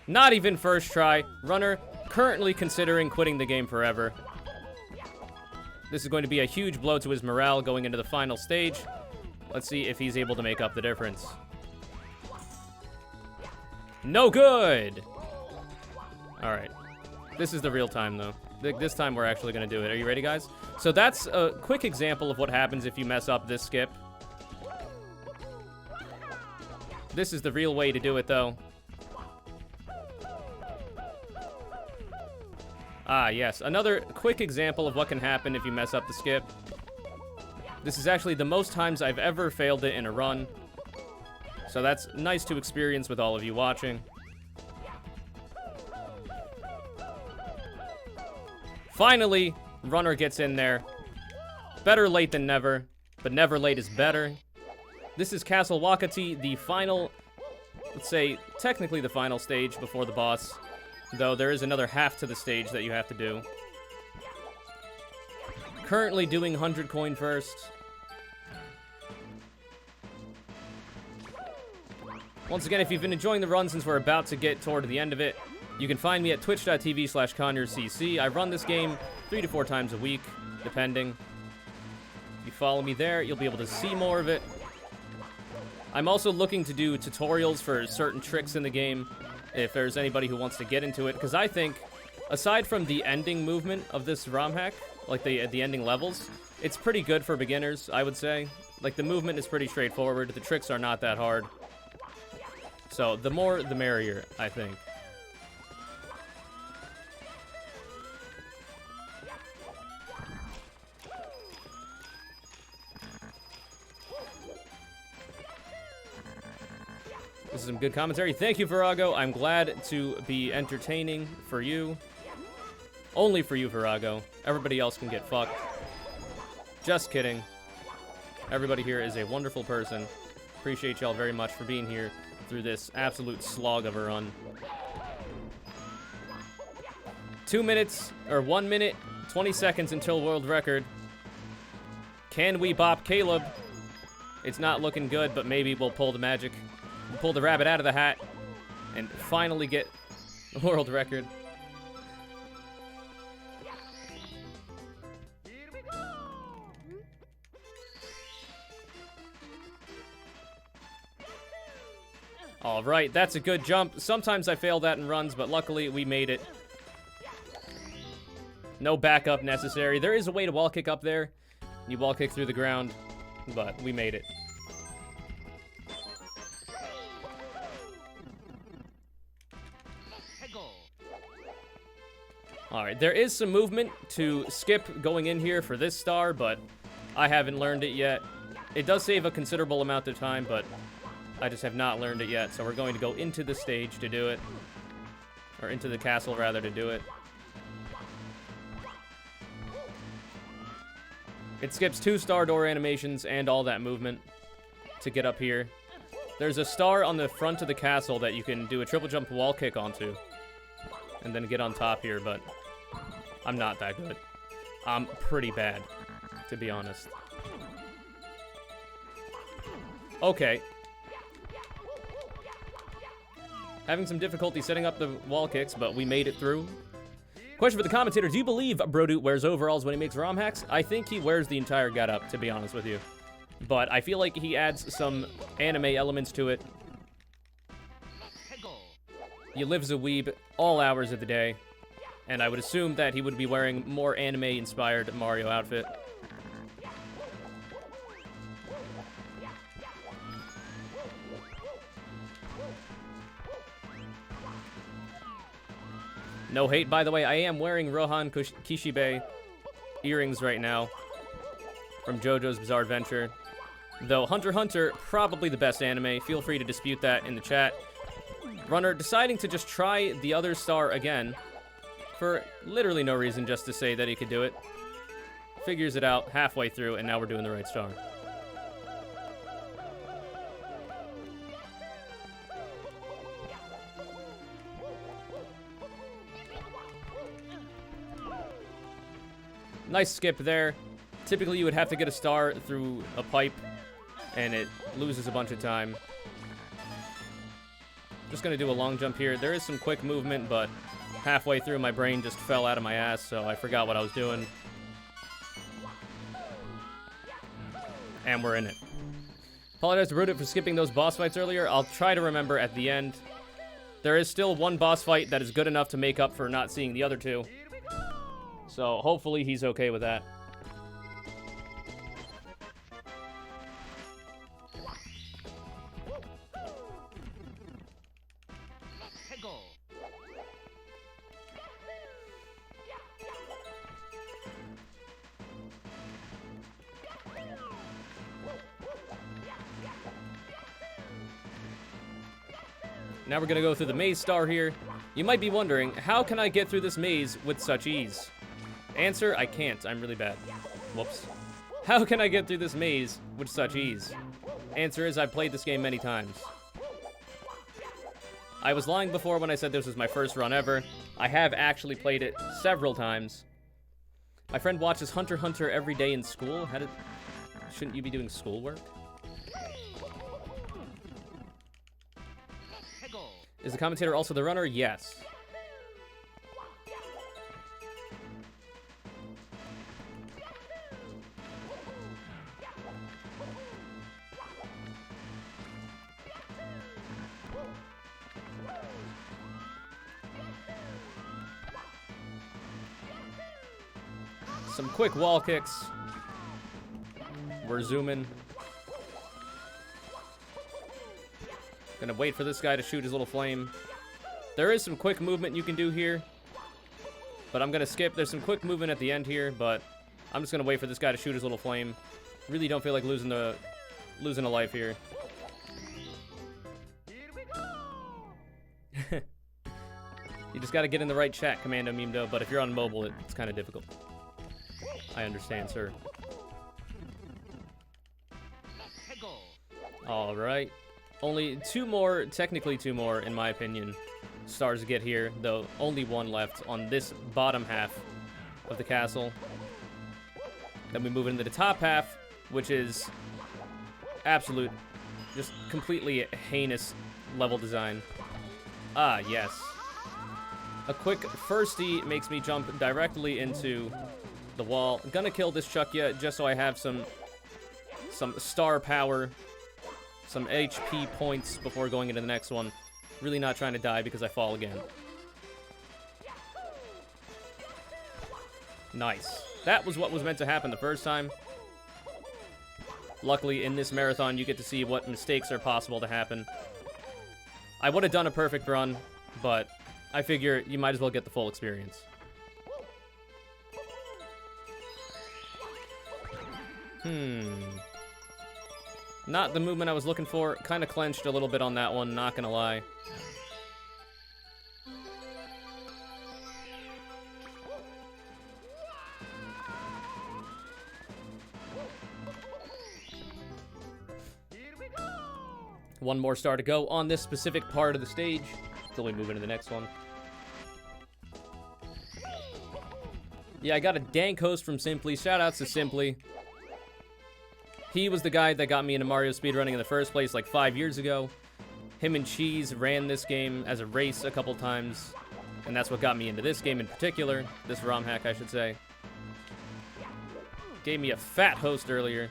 [SPEAKER 1] Not even first try. Runner currently considering quitting the game forever. This is going to be a huge blow to his morale going into the final stage. Let's see if he's able to make up the difference. No good! Alright. This is the real time, though. This time we're actually going to do it. Are you ready, guys? So that's a quick example of what happens if you mess up this skip. This is the real way to do it, though. Ah, yes. Another quick example of what can happen if you mess up the skip. This is actually the most times I've ever failed it in a run. So that's nice to experience with all of you watching. Finally, runner gets in there. Better late than never, but never late is better. This is Castle Wakati, the final, let's say, technically the final stage before the boss. Though there is another half to the stage that you have to do. Currently doing 100 coin first. Once again, if you've been enjoying the run since we're about to get toward the end of it, you can find me at twitch.tv/conureCC. I run this game 3 to 4 times a week, depending. If you follow me there, you'll be able to see more of it. I'm also looking to do tutorials for certain tricks in the game, if there's anybody who wants to get into it, because I think, aside from the ending movement of this ROM hack, like the ending levels, it's pretty good for beginners, I would say. Like, the movement is pretty straightforward, the tricks are not that hard. So, the more, the merrier, I think. This is some good commentary. Thank you, Virago. I'm glad to be entertaining for you. Only for you, Virago. Everybody else can get fucked. Just kidding. Everybody here is a wonderful person. Appreciate y'all very much for being here through this absolute slog of a run. 2 minutes, or 1 minute, 20 seconds until world record. Can we bop Caleb? It's not looking good, but maybe we'll pull the magic. We'll pull the rabbit out of the hat and finally get the world record. All right, that's a good jump. Sometimes I fail that in runs, but luckily we made it. No backup necessary. There is a way to wall kick up there. You wall kick through the ground, but we made it. Alright, there is some movement to skip going in here for this star, but I haven't learned it yet. It does save a considerable amount of time, but I just have not learned it yet, so we're going to go into the stage to do it. Or into the castle, rather, to do it. It skips 2 star door animations and all that movement to get up here. There's a star on the front of the castle that you can do a triple jump wall kick onto. and then get on top here, but I'm not that good. I'm pretty bad, to be honest. Okay. Having some difficulty setting up the wall kicks, but we made it through. Question for the commentator, do you believe Brodoot wears overalls when he makes ROM hacks? I think he wears the entire getup, to be honest with you. But I feel like he adds some anime elements to it. He lives a weeb all hours of the day, and I would assume that he would be wearing more anime-inspired Mario outfit. No hate, by the way, I am wearing Rohan Kishibe earrings right now from JoJo's Bizarre Adventure. Though Hunter x Hunter, probably the best anime. Feel free to dispute that in the chat. Runner deciding to just try the other star again for literally no reason, just to say that he could do it. Figures it out halfway through, and now we're doing the right star. Nice skip there. Typically, you would have to get a star through a pipe, and it loses a bunch of time. Just gonna do a long jump here. There is some quick movement, but halfway through, my brain just fell out of my ass, so I forgot what I was doing. And we're in it. Apologize to Brodoot for skipping those boss fights earlier. I'll try to remember at the end. There is still one boss fight that is good enough to make up for not seeing the other two. So hopefully he's okay with that. Now we're gonna go through the maze star here. You might be wondering, how can I get through this maze with such ease? Answer, I can't. I'm really bad. Whoops. How can I get through this maze with such ease? Answer is, I've played this game many times. I was lying before when I said this was my first run ever. I have actually played it several times. My friend watches Hunter x Hunter every day in school. Shouldn't you be doing schoolwork? Is the commentator also the runner? Yes. Some quick wall kicks. We're zooming. Gonna wait for this guy to shoot his little flame. There is some quick movement you can do here, but I'm gonna skip. There's some quick movement at the end here, but I'm just gonna wait for this guy to shoot his little flame. Really don't feel like losing a life here. You just gotta get in the right chat, Commando Memdo, but if you're on mobile, it's kind of difficult. I understand, sir. All right. Only two more, technically two more, in my opinion, stars to get here, though only one left on this bottom half of the castle. Then we move into the top half, which is absolute, just completely heinous level design. Ah, yes. A quick firstie makes me jump directly into the wall. I'm gonna kill this Chuckya just so I have some star power, some HP points before going into the next one. Really not trying to die because I fall again. Nice. That was what was meant to happen the first time. Luckily, in this marathon, you get to see what mistakes are possible to happen. I would have done a perfect run, but I figure you might as well get the full experience. Not the movement I was looking for. Kind of clenched a little bit on that one, not gonna lie. One more star to go on this specific part of the stage. Till we move into the next one. Yeah, I got a dank host from Simply. Shoutouts to Simply. He was the guy that got me into Mario speedrunning in the first place like 5 years ago. Him and Cheese ran this game as a race a couple times, and that's what got me into this game in particular. This ROM hack, I should say. Gave me a fat host earlier.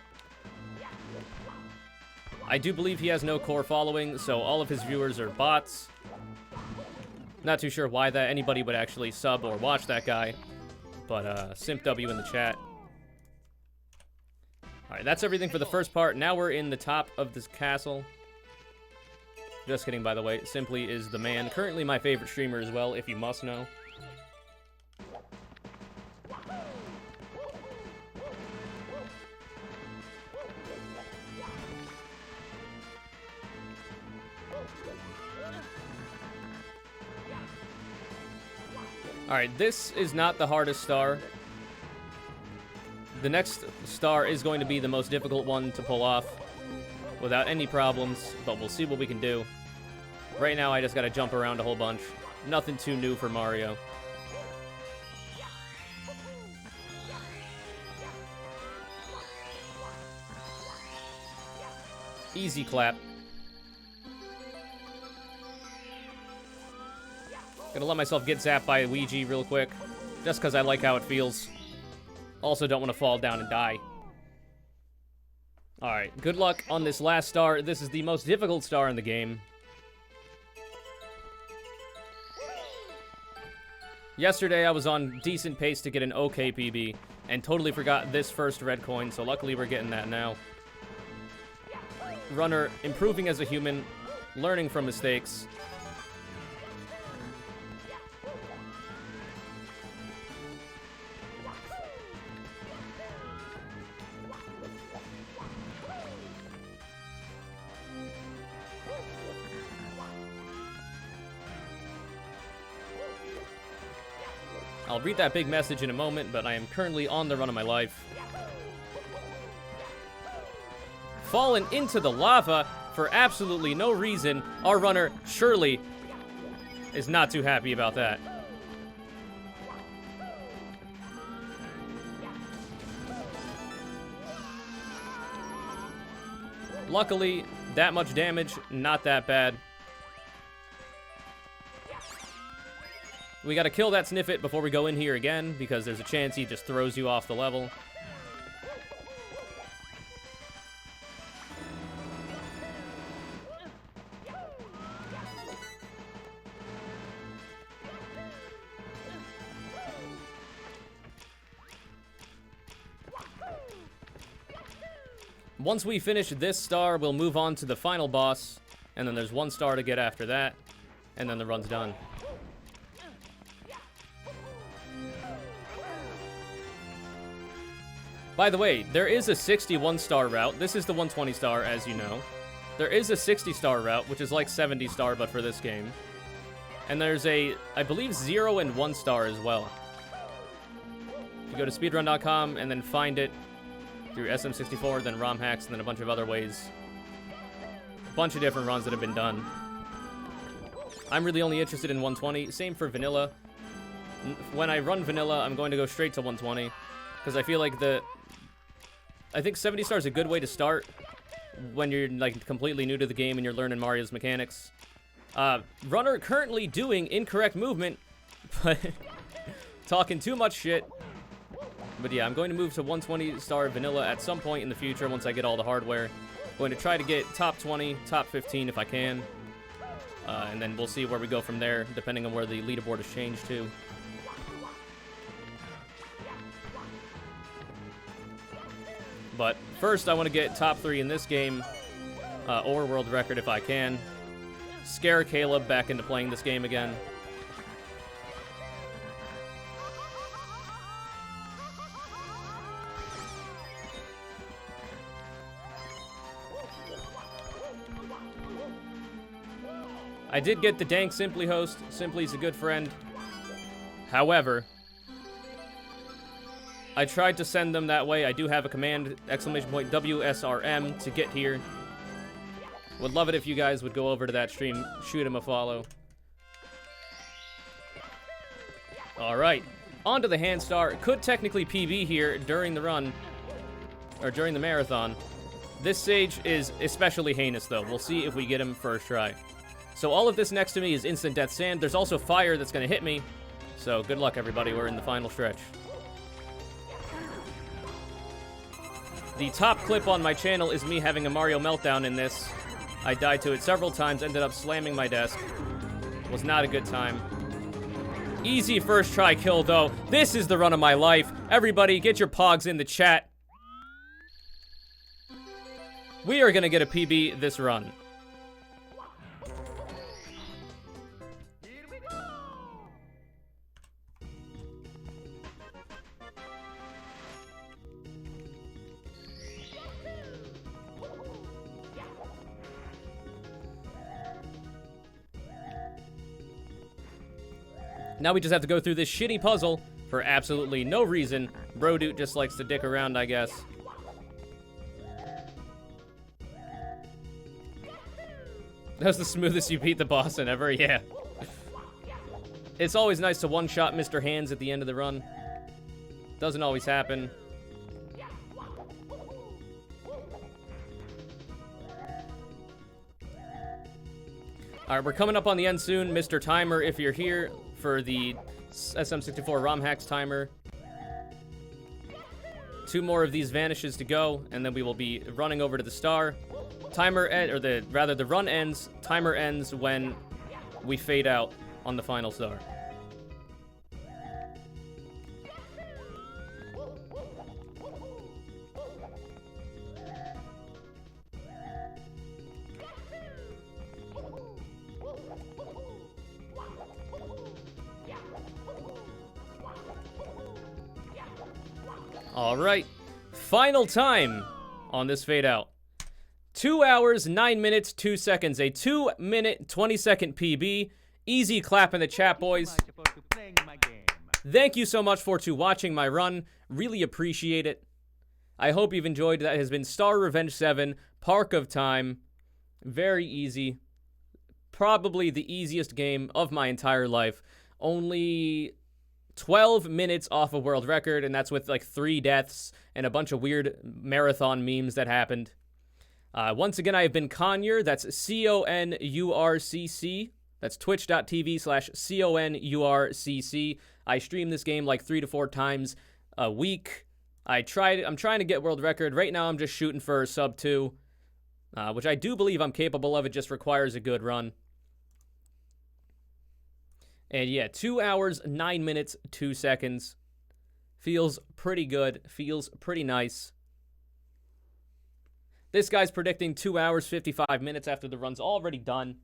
[SPEAKER 1] I do believe he has no core following, so all of his viewers are bots. Not too sure why that anybody would actually sub or watch that guy, but Simp W in the chat. Alright, that's everything for the first part. Now we're in the top of this castle. Just kidding, by the way. Simply is the man. Currently my favorite streamer as well, if you must know. Alright, this is not the hardest star. The next star is going to be the most difficult one to pull off without any problems, but we'll see what we can do. Right now, I just gotta jump around a whole bunch. Nothing too new for Mario. Easy clap. Gonna let myself get zapped by a Ouija real quick, just because I like how it feels. Also don't want to fall down and die. Alright, good luck on this last star. This is the most difficult star in the game. Yesterday I was on decent pace to get an okay PB, and totally forgot this first red coin, so luckily we're getting that now. Runner improving as a human, learning from mistakes. I'll read that big message in a moment, but I am currently on the run of my life. Fallen into the lava for absolutely no reason. Our runner surely is not too happy about that. Luckily, that much damage, not that bad. We gotta kill that Sniffit before we go in here again, because there's a chance he just throws you off the level. Once we finish this star, we'll move on to the final boss, and then there's one star to get after that, and then the run's done. By the way, there is a 61-star route. This is the 120 star, as you know. There is a 60-star route, which is like 70-star, but for this game. And there's a, I believe, 0 and 1 star as well. You go to speedrun.com and then find it through SM64, then ROM hacks, and then a bunch of other ways. A bunch of different runs that have been done. I'm really only interested in 120. Same for vanilla. When I run vanilla, I'm going to go straight to 120. Because I feel like I think 70 star is a good way to start when you're like completely new to the game and you're learning Mario's mechanics. Runner currently doing incorrect movement, but talking too much shit. But yeah, I'm going to move to 120 star vanilla at some point in the future once I get all the hardware. I'm going to try to get top 20, top 15 if I can. And then we'll see where we go from there, depending on where the leaderboard is changed to. But first, I want to get top 3 in this game, or world record if I can. Scare Caleb back into playing this game again. I did get the dank Simply host. Simply's a good friend. However, I tried to send them that way. I do have a command, !WSRM, to get here. Would love it if you guys would go over to that stream, shoot him a follow. Alright, Onto the hand star. Could technically PB here during the run, or during the marathon. This stage is especially heinous, though. We'll see if we get him first try. So all of this next to me is instant death sand. There's also fire that's going to hit me. So good luck, everybody. We're in the final stretch. The top clip on my channel is me having a Mario meltdown in this. I died to it several times, ended up slamming my desk. Was not a good time. Easy first try kill, though. This is the run of my life. Everybody, get your pogs in the chat. We are going to get a PB this run. Now we just have to go through this shitty puzzle for absolutely no reason. Brodude just likes to dick around, I guess. That was the smoothest you beat the boss in ever, yeah. It's always nice to one-shot Mr. Hands at the end of the run. Doesn't always happen. Alright, we're coming up on the end soon. Mr. Timer, if you're here for the SM64 ROM hacks timer. 2 more of these vanishes to go, and then we will be running over to the star. The run ends. Timer ends when we fade out on the final star. All right, final time on this fade out. 2 hours, 9 minutes, 2 seconds. A 2-minute, 20-second PB. Easy clap in the chat, boys. Thank you so much for watching my run. Really appreciate it. I hope you've enjoyed. That has been Star Revenge 7, Park of Time. Very easy. Probably the easiest game of my entire life. Only 12 minutes off a world record, and that's with like 3 deaths and a bunch of weird marathon memes that happened. Once again, I have been Conure. That's CONURCC. That's twitch.tv/CONURCC. I stream this game like 3 to 4 times a week. I'm trying to get world record. Right now, I'm just shooting for sub 2, which I do believe I'm capable of. It just requires a good run. And yeah, 2 hours, 9 minutes, 2 seconds. Feels pretty good. Feels pretty nice. This guy's predicting 2 hours, 55 minutes after the run's already done.